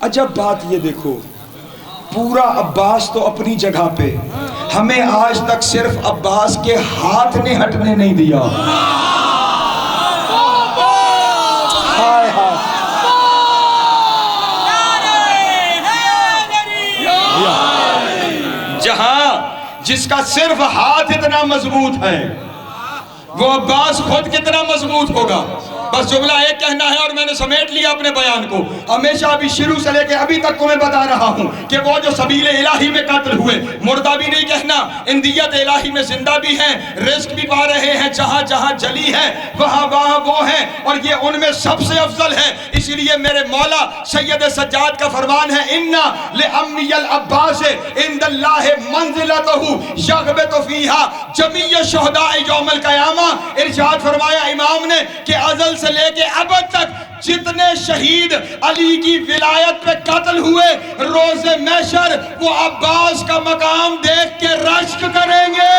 अजब बात ये देखो, पूरा अब्बास तो अपनी जगह पे, हमें आज तक सिर्फ अब्बास के हाथ ने हटने नहीं दिया। हाय हाय, जहां जिसका सिर्फ हाथ इतना मजबूत है, वो अब्बास खुद कितना मजबूत होगा। बस जुमला एक कहना है और मैंने समेट लिया अपने बयान को। हमेशा अभी शुरू से लेके अभी तक को मैं बता रहा हूं कि वो जो सबीले इलाही में कत्ल हुए, मुर्दा भी नहीं कहना, इंदियत इलाही में जिंदा भी हैं, रिस्क भी पा रहे हैं, जहां जहां जली है वहां वहां वो हैं, और ये उनमें सबसे अफजल है। इसीलिए मेरे मौला सैयद सज्जाद का फरमान है, इन्ना लिअम्मियल अब्बास इंदल्लाह मंजिलतहु यग़बितु फीहा जमीय शुहदाए यौमल क़यामा। इरशाद फरमाया इमाम ने कि अज़ल से लेके अब तक जितने शहीद अली की विलायत पे कत्ल हुए, रोज़े महशर वो अब्बास का मकाम देख के रश्क करेंगे।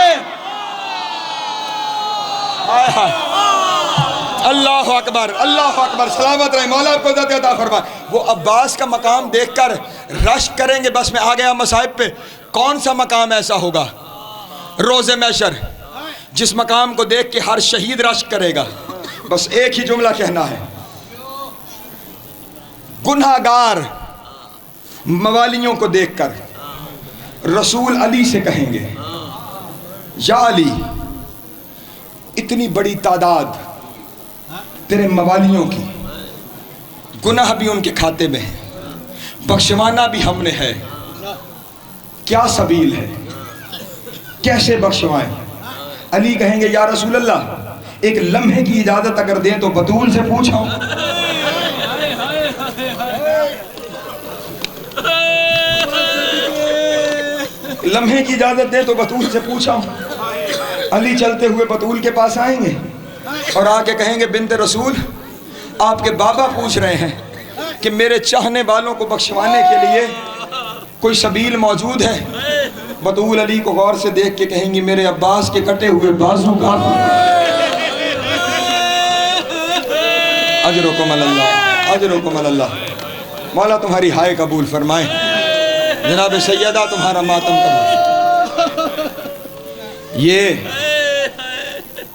अल्लाह अकबर, अल्लाह अकबर, सलामत रहे, मौला को इज़्ज़त अता फरमाए। वो अब्बास का मकाम देखकर रश्क करेंगे। बस मैं आ गया मसाइब पे। कौन सा मकाम ऐसा होगा रोज़े महशर जिस मकाम को देख के हर शहीद रश्क करेगा? बस एक ही जुमला कहना है, गुनाहगार मवालियों को देखकर रसूल अली से कहेंगे, या अली, इतनी बड़ी तादाद तेरे मवालियों की, गुनाह भी उनके खाते में है, बख्शवाना भी हमने है, क्या सबील है, कैसे बख्शवाएं? अली कहेंगे, या रसूल अल्लाह, एक लम्हे की इजाजत अगर दें तो बतूल से पूछाऊं। लम्हे की इजाजत दें तो बतूल से पूछाऊं। अली चलते हुए बतूल के पास आएंगे और आके कहेंगे, बिन्ते रसूल, आपके बाबा पूछ रहे हैं कि मेरे चाहने वालों को बख्शवाने के लिए कोई सबील मौजूद है? बतूल अली को गौर से देख के कहेंगी, मेरे अब्बास के कटे हुए बाजू का अजरुकुम अल्लाह, अजरुकुम अल्लाह। मौला तुम्हारी हाय कबूल फरमाए। जनाब सैयदा तुम्हारा मातम कबूल। ये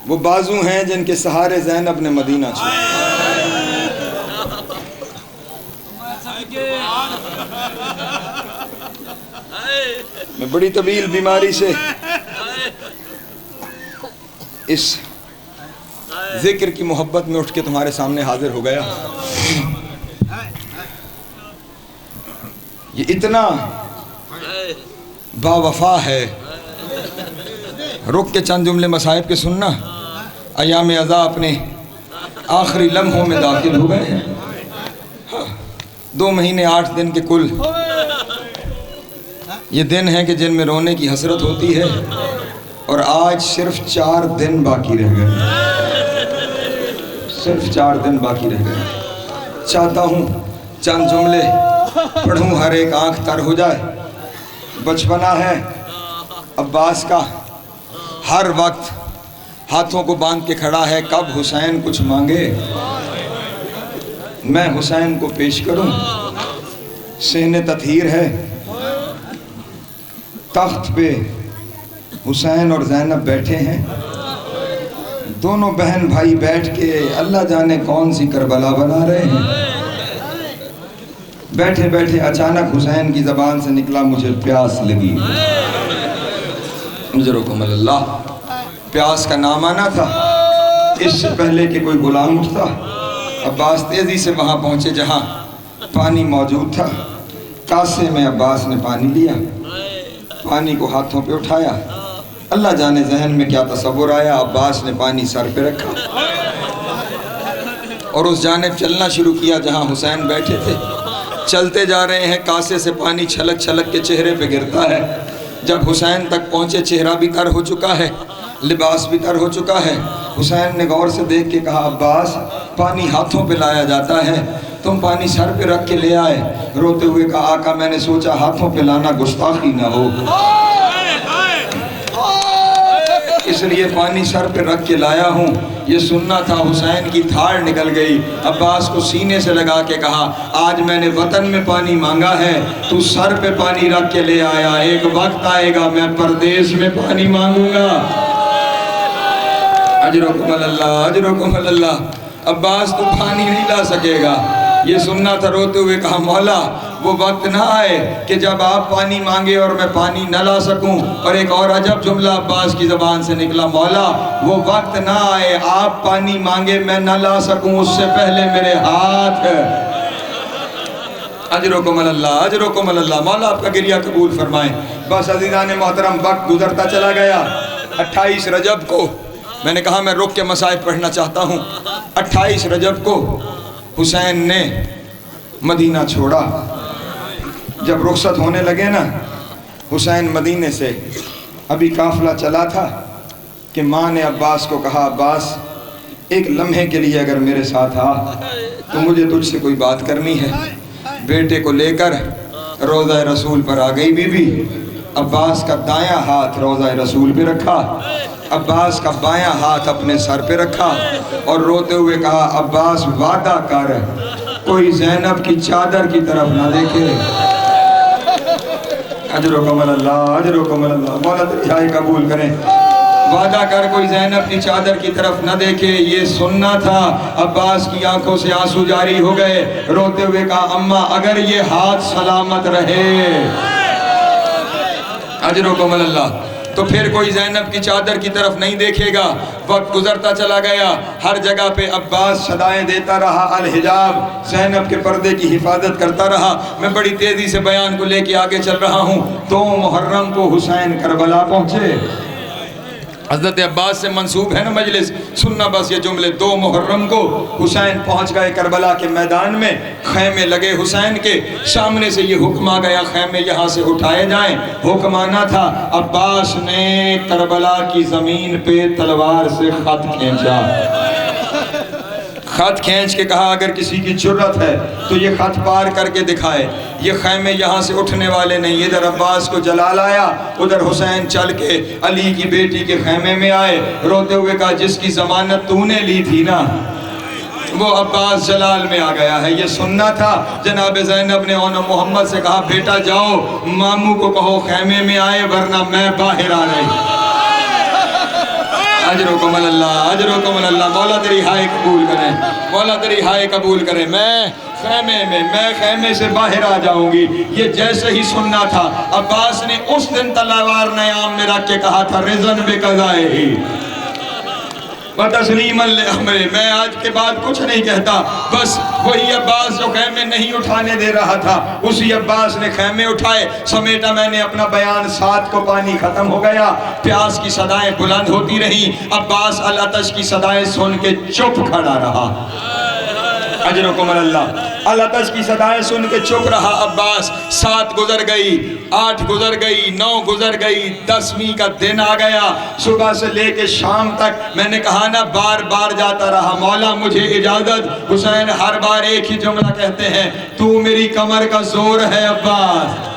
वो बाजू हैं जिनके सहारे ज़ैनब ने मदीना छोड़ा। मैं बड़ी तवील बीमारी से इस जिक्र की मोहब्बत में उठ के तुम्हारे सामने हाजिर हो गया। ये इतना बावफा है। रुक के चंद जुमले मसाइब के सुनना। अयाम अज़ा अपने आखिरी लम्हों में दाखिल हो गए हैं। 2 महीने 8 दिन के कुल ये दिन हैं कि जिनमें रोने की हसरत होती है, और आज सिर्फ 4 दिन बाकी रह गए, सिर्फ 4 दिन बाकी रह गए। चाहता हूँ चंद जुमले पढ़ूँ, हर एक आंख तर हो जाए। बचपना है अब्बास का, हर वक्त हाथों को बांध के खड़ा है, कब हुसैन कुछ मांगे मैं हुसैन को पेश करूं। सहने ततहीर है, तख्त पे हुसैन और ज़ैनब बैठे हैं। दोनों बहन भाई बैठ के अल्लाह जाने कौन सी करबला बना रहे हैं। बैठे बैठे अचानक हुसैन की ज़बान से निकला, मुझे प्यास लगी। अल्लाह, प्यास का नाम आना था। इससे पहले कि कोई गुलाम उठता, अब्बास तेज़ी से वहाँ पहुँचे जहाँ पानी मौजूद था। कासे में अब्बास ने पानी लिया, पानी को हाथों पे उठाया। अल्लाह जाने जहन में क्या तसव्वुर आया, अब्बास ने पानी सर पे रखा और उस जानिब चलना शुरू किया जहाँ हुसैन बैठे थे। चलते जा रहे हैं, कासे से पानी छलक छलक के चेहरे पे गिरता है। जब हुसैन तक पहुँचे, चेहरा भी तर हो चुका है, लिबास भी तर हो चुका है। हुसैन ने गौर से देख के कहा, अब्बास पानी हाथों पे लाया जाता है, तुम पानी सर पे रख के ले आए। रोते हुए कहा, आका मैंने सोचा हाथों पे लाना गुस्ताखी ना हो, इसलिए पानी सर पे रख के लाया हूँ। ये सुनना था। हुसैन की थाड़ निकल गई। अब्बास को सीने से लगा के कहा, आज मैंने वतन में पानी मांगा है, तू सर पे पानी रख के ले आया, एक वक्त आएगा मैं परदेश में पानी मांगूंगा। अजरुकुम अल्लाह, अजरुकुम अल्लाह। अब्बास तू पानी नहीं ला सकेगा। ये सुनना था। रोते हुए कहा, मौला वो वक्त ना आए कि जब आप पानी मांगे और मैं पानी न ला सकूं। और एक और अजब जुमला अब्बास की ज़बान से निकला, मौला वो वक्त ना आए आप पानी मांगे मैं न ला सकूं, उससे पहले मेरे हाथ। अजरुकुम अल्लाह, अजरुकुम अल्लाह। मौला आपका गिरिया कबूल फरमाए। बस अज़ीज़ान मोहतरम, वक्त गुजरता चला गया। 28 रजब को मैंने कहा मैं रुक के मसाइब पढ़ना चाहता हूँ। 28 रजब को हुसैन ने मदीना छोड़ा। जब रुखसत होने लगे ना, हुसैन मदीने से अभी काफिला चला था कि माँ ने अब्बास को कहा, अब्बास एक लम्हे के लिए अगर मेरे साथ आ तो मुझे तुझसे कोई बात करनी है। बेटे को लेकर रोज़ा रसूल पर आ गई बीबी। अब्बास का दायां हाथ रोज़ा रसूल पे रखा, अब्बास का बायां हाथ अपने सर पे रखा और रोते हुए कहा, अब्बास वादा कर कोई ज़ैनब की चादर की तरफ ना देखे। अजरुकुम अल्लाह, अजरुकुम अल्लाह। मौला तेरी कबूल करें। वादा कर कोई ज़ैनब की चादर की तरफ न देखे। ये सुनना था। अब्बास की आंखों से आंसू जारी हो गए। रोते हुए कहा, अम्मा अगर ये हाथ सलामत रहे, अजरुकुम अल्लाह, तो फिर कोई ज़ैनब की चादर की तरफ नहीं देखेगा। वक्त गुजरता चला गया। हर जगह पे अब्बास सदाएं देता रहा, अल हिजाब, ज़ैनब के पर्दे की हिफाजत करता रहा। मैं बड़ी तेज़ी से बयान को लेके आगे चल रहा हूँ। 2 मुहर्रम को हुसैन करबला पहुँचे। हज़रत अब्बास से मंसूब है ना मजलिस, सुनना बस ये जुमले। 2 मुहर्रम को हुसैन पहुँच गए करबला के मैदान में। खैमे लगे हुसैन के सामने से ये हुक्म आ गया, खैमे यहाँ से उठाए जाएं। हुक्म आना था। अब्बास ने करबला की ज़मीन पे तलवार से खत खींचा। खत खींच के कहा, अगर किसी की जुर्रत है तो ये खत पार करके दिखाए। ये खैमे यहाँ से उठने वाले नहीं। इधर अब्बास को जलाल आया, उधर हुसैन चल के अली की बेटी के खैमे में आए। रोते हुए कहा, जिसकी ज़मानत तूने ली थी ना, वो अब्बास जलाल में आ गया है। ये सुनना था। जनाब ज़ैनब ने मोहम्मद से कहा, बेटा जाओ मामू को कहो खैमे में आए, वरना मैं बाहर आ रही। अजरुकुम अल्लाह, अजरुकुम अल्लाह। मौला तेरी हाय कबूल करें, मौला तेरी हाय कबूल करें। मैं खैमे से बाहर आ जाऊंगी। ये जैसे ही सुनना था, अब्बास ने उस दिन तलवार नयाम में रख के कहा था, रिज़न बेक़ज़ाए ही तस्लीमन ले अमरे। मैं आज के बाद कुछ नहीं कहता। बस वही अब्बास जो खैमे नहीं उठाने दे रहा था, उसी अब्बास ने खैमे उठाए। समेटा मैंने अपना बयान। 7 को पानी खत्म हो गया। प्यास की सदाएं बुलंद होती रही। अब्बास अल अतश की सदाएं सुन के चुप खड़ा रहा। अजरुकुम अल्लाह। अल अतश की सदाएं सुन के चुप रहा अब्बास। 7 गुजर गई, 8 गुजर गई, 9 गुजर गई, 10वीं का दिन आ गया। सुबह से लेके शाम तक मैंने कहा ना, बार बार जाता रहा, मौला मुझे इजाजत। हुसैन हर बार एक ही जुमला कहते हैं, तू मेरी कमर का जोर है अब्बास,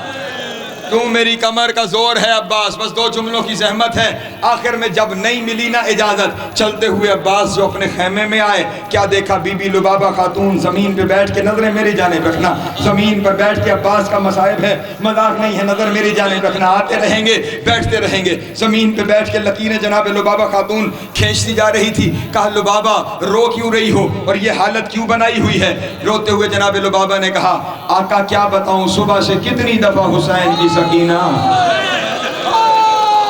तू मेरी कमर का जोर है अब्बास। बस 2 जुमलों की जहमत है। आखिर में जब नहीं मिली ना इजाज़त, चलते हुए अब्बास जो अपने खैमे में आए, क्या देखा, बीबी लुबाबा खातून ज़मीन पे बैठ के, नज़रें मेरी जानिब रखना, ज़मीन पर बैठ के अब्बास का मसाइब है, मजाक नहीं है, नज़र मेरी जानिब रखना। आते रहेंगे, बैठते रहेंगे। ज़मीन पे बैठ के लकीरें जनाब लुबाबा खातून खींचती जा रही थी। कहा, लुबाबा रो क्यों रही हो और ये हालत क्यों बनाई हुई है? रोते हुए जनाब लुबाबा ने कहा, आका क्या बताऊँ, सुबह से कितनी दफ़ा हुसैन की सकीना।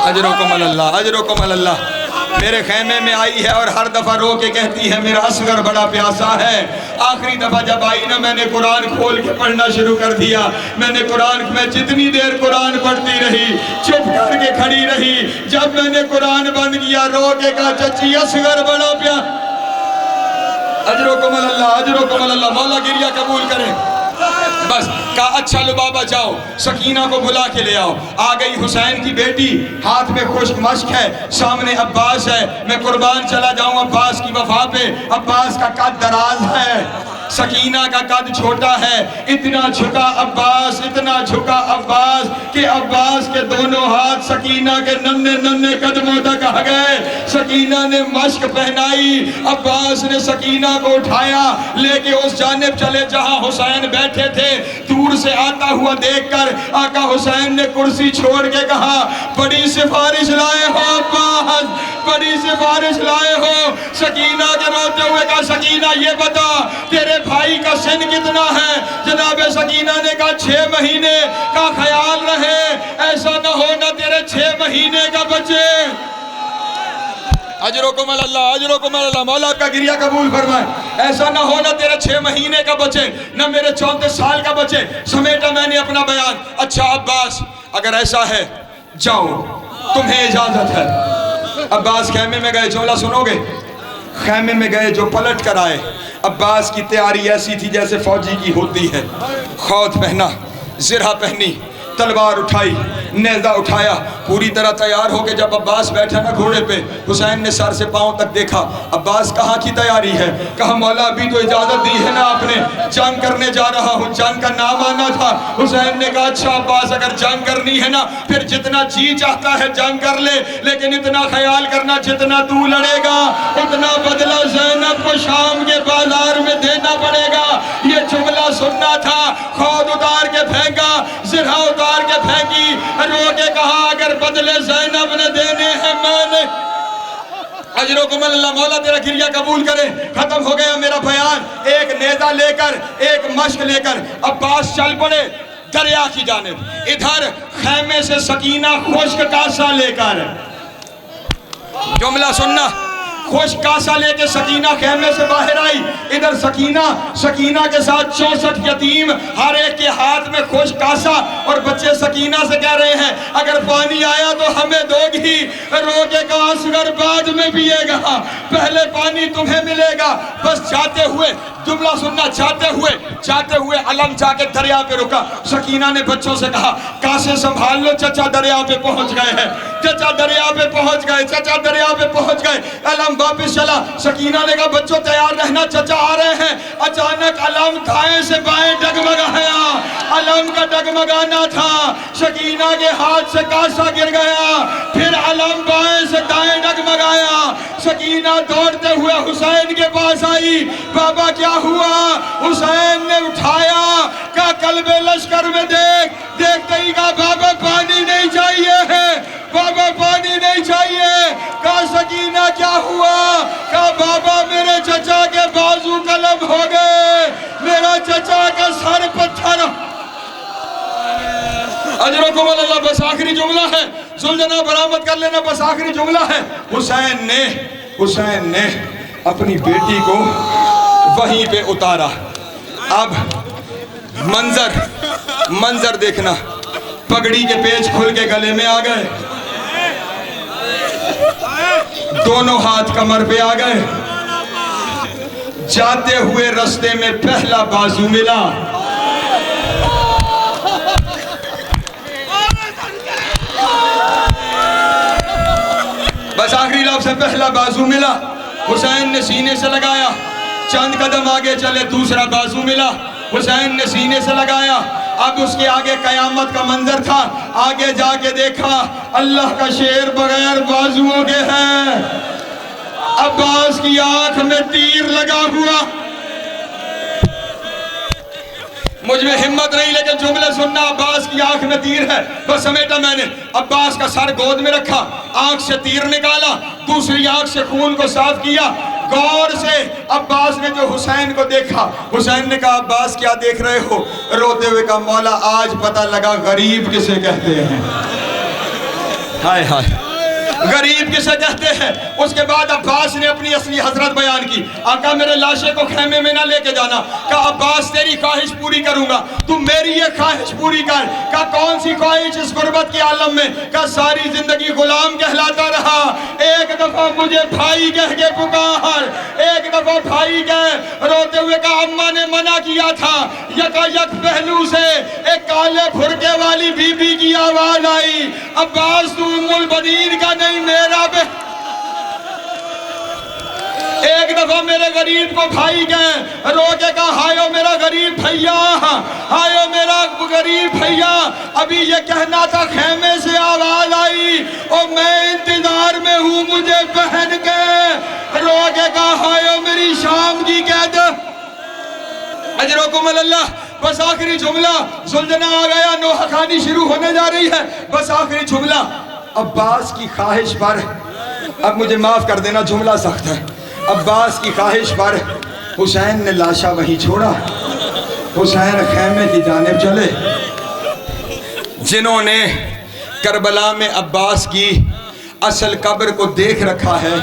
अजरुकुम अल्लाह, अजरुकुम अल्लाह मेरे खैमे में आई है और हर दफा रो के कहती है, मेरा असगर बड़ा प्यासा है। आखिरी दफा जब आई ना, मैंने कुरान खोल के पढ़ना शुरू कर दिया। मैंने कुरान में जितनी देर कुरान पढ़ती रही, चुप करके खड़ी रही। जब मैंने कुरान बंद किया, रो के कहा, चची असगर बड़ा प्यासा। अजरुकुम अल्लाह, अजरुकुम अल्लाह। मौला गिरिया कबूल करें। बस कहा अच्छा लो बाबा जाओ, सकीना को बुला के ले आओ। आ गई हुसैन की बेटी, हाथ में खुश्क मश्क है, सामने अब्बास है। मैं कुर्बान चला जाऊं अब्बास की वफा पे। अब्बास का कद दराज है, सकीना का कद छोटा है। इतना झुका अब्बास, इतना झुका अब्बास कि अब्बास के दोनों हाथ सकीना के नन्हे नन्हे कदमों तक आ गए। सकीना ने मश्क पहनाई, अब्बास ने सकीना को उठाया, लेके उस जानिब चले जहां हुसैन बैठे थे। दूर से आता हुआ देखकर आका हुसैन ने कुर्सी छोड़ के कहा, बड़ी सिफारिश लाए हो अब्बास, बड़ी सिफारिश लाए हो। सकीना के रोते हुए कहा, सकीना ये बता तेरे भाई का सिन कितना है? जनाब सकीना ने कहा 6 महीने का। ख्याल रहे ऐसा न हो ना तेरे 6 महीने का बचे। अजरुकुम अल्लाह, अजरुकुम अल्लाह, मौला आपका गिरिया कबूल फरमाए। ऐसा ना हो ना तेरे 6 महीने का बचे, न मेरे 34 साल का बचे। समेटा मैंने अपना बयान। अच्छा अब्बास अगर ऐसा है जाओ, तुम्हें इजाजत है। अब्बास खेमे में गए, जुमला सुनोगे। खेमे में गए, जो पलट कर आए। अब्बास की तैयारी ऐसी थी जैसे फौजी की होती है। खौद पहना, ज़िरा पहनी, तलवार उठाई, नेज़ा उठाया, पूरी तरह तैयार होके जब अब्बास बैठा ना घोड़े पे, हुसैन ने सर से पांव तक देखा। अब्बास कहाँ की तैयारी है? कहा मौला अभी तो इजाजत दी है ना आपने, जंग करने जा रहा हूँ, जंग का नाम आना था। हुसैन ने कहा अच्छा अब्बास अगर जंग करनी है ना, फिर जितना जी चाहता है जंग कर ले, लेकिन इतना ख्याल करना जितना तू लड़ेगा उतना बदला ज़ैनब को शाम के बाजार में देना पड़ेगा। ये जुमला सुनना था। खौद उतार के फेंका, ज़िरा उतार के फेंकी, रो के कहा अगर बदले ज़ैनब ने देने हैं मैंने। अजरुकुम अल्लाह, मौला तेरा गिरिया कबूल करे। खत्म हो गया मेरा बयान। एक नेज़ा लेकर, एक मश्क लेकर अब्बास चल पड़े दरिया की जानिब। इधर खेमे से सकीना खुश्क कासा लेकर, जुमला सुनना, खुश कासा लेके सकीना खेमे से बाहर आई। इधर सकीना के साथ 64 यतीम, हर एक के हाथ में खुश कासा। और बच्चे सकीना से कह रहे हैं अगर पानी आया तो हमें दोगी। रो के कहा असगर बाद में पिएगा, पहले पानी तुम्हें मिलेगा। बस जाते हुए, जुमला सुनना, जाते हुए अलम जाके दरिया पे रुका। सकीना ने बच्चों से कहा कासे संभाल लो, चचा दरिया पे पहुंच गए हैं, चचा दरिया पे पहुंच गए, चचा दरिया पे पहुंच गए। अलम वापस चला। सकीना ने कहा बच्चों तैयार रहना, चचा आ रहे हैं। अचानक अलम दाएं से बाएं डगमगाया। अलम का डगमगाना था, सकीना के हाथ से कासा गिर गया। फिर अलम बाएं से दाएं डगमगाया। सकीना दौड़ते हुए हुसैन के पास आई। बाबा क्या हुआ? हुसैन ने उठाया, कहा कल्बे लश्कर में देखते ही कहा बाबा पानी नहीं चाहिए है, बाबा पानी नहीं चाहिए। कहा सकीना क्या हुआ? कहा बाबा मेरे चचा के बाजू कलम हो गए, मेरा चचा का सर पत्थर। अजरुकुम अल्लाह, बस आखिरी जुमला है, सुलझना बरामद कर लेना, बस आखिरी जुमला है। हुसैन ने अपनी बेटी को वहीं पे उतारा। अब मंजर देखना, पगड़ी के पेच खुल के गले में आ गए, दोनों हाथ कमर पे आ गए। जाते हुए रास्ते में पहला बाजू मिला। बस आखिरी लफ्ज़ से पहला बाजू मिला। हुसैन ने सीने से लगाया, चंद कदम आगे चले, दूसरा बाजू मिला, हुसैन ने सीने से लगाया। अब उसके आगे कयामत का मंजर था। आगे जाके देखा अल्लाह का शेर बगैर बाजुओं के है। अब्बास की आंख में तीर लगा हुआ। मुझ में हिम्मत नहीं, लेकिन जुमले सुनना, अब्बास की आंख में तीर है। बस समेटा मैंने, अब्बास का सर गोद में रखा, आंख से तीर निकाला, दूसरी आंख से खून को साफ किया। गौर से अब्बास ने जो हुसैन को देखा, हुसैन ने कहा अब्बास क्या देख रहे हो? रोते हुए कहा मौला आज पता लगा गरीब किसे कहते हैं। हाय हाय, गरीब किसे कहते हैं। उसके बाद अब्बास ने अपनी असली हजरत बयान की। आका मेरे लाशे को खेमे में ना लेके जाना। कहा अब्बास तेरी ख्वाहिश पूरी करूंगा, तू मेरी ये ख्वाहिश पूरी कर। कहा कौन सी ख्वाहिश इस गुर्बत के आलम में? कहा सारी जिंदगी गुलाम कहलाता रहा, एक दफा मुझे भाई कह के पुकार, एक दफा भाई कह रोते हुए कहा अम्मा ने मना किया था। यकायक पहलू से एक काले फुरके वाली बीबी की आवाज आई, अब्बास तू उम्मुल बनीन का नहीं मेरा बे। एक दफा मेरे गरीब को भाई गए रो के कहा हायो मेरा गरीब भैया, हायो मेरा गरीब भैया। अभी ये कहना था खेमे से आवाज आई और मैं इंतजार में हूँ, मुझे पहन के रो के कहा हायो मेरी शाम की कैद। अजरकुम अल्लाह। बस आखिरी जुमला, सुलझना आ गया, नोहा खानी शुरू होने जा रही है। बस आखिरी जुमला, अब्बास की ख्वाहिश पर, अब मुझे माफ कर देना जुमला सख्त है। अब्बास की ख्वाहिश पर हुसैन ने लाशा वहीं छोड़ा। हुसैन खेमे की जानिब चले। जिन्होंने करबला में अब्बास की असल कब्र को देख रखा है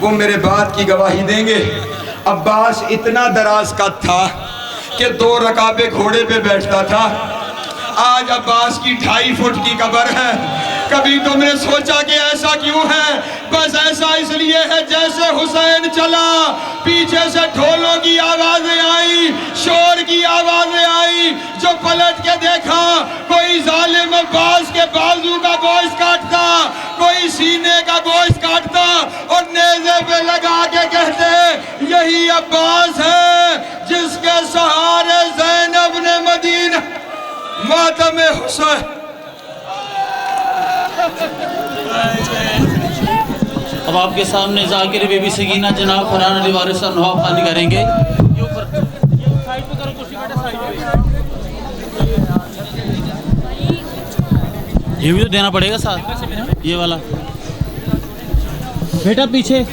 वो मेरे बात की गवाही देंगे। अब्बास इतना दराज का था कि 2 रकाबे घोड़े पे बैठता था। आज अब्बास की 2.5 फुट की कब्र है। कभी तुमने सोचा कि ऐसा क्यों है? बस ऐसा इसलिए है जैसे हुसैन चला, पीछे से ढोलों की आवाजें आई, शोर की आवाजें आई। जो पलट के देखा, कोई जालिम अब्बास के बाजू का गोश्त काटता, कोई सीने का गोश्त काटता और नेज़े पे लगा के कहते यही अब्बास है जिसके सहारे ज़ैनब ने मदीना मातम हुसैन। अब आपके सामने जाकिर बीबी सगीना जनाब फरहान अली वारिस और नवाब खानी करेंगे। ये भी तो देना पड़ेगा साथ, ये वाला बेटा पीछे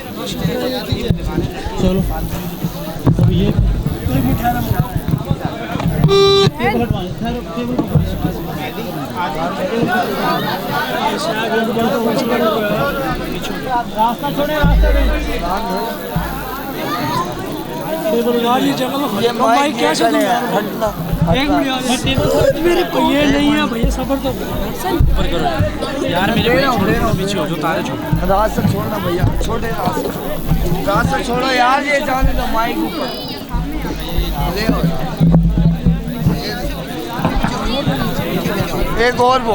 चलो। अब ये रास्ता छोड़े, रास्ता ये माइक क्या चल रहा है? एक मिनट मेरे को ये नहीं है भैया, सफर तो ऊपर करो यार, मेरे पीछे हो जो तारे छोड़, रास्ता छोड़ना भैया, छोटे रास्ता छोड़ो यार, ये जाने दो माइक ऊपर ले। एक और वो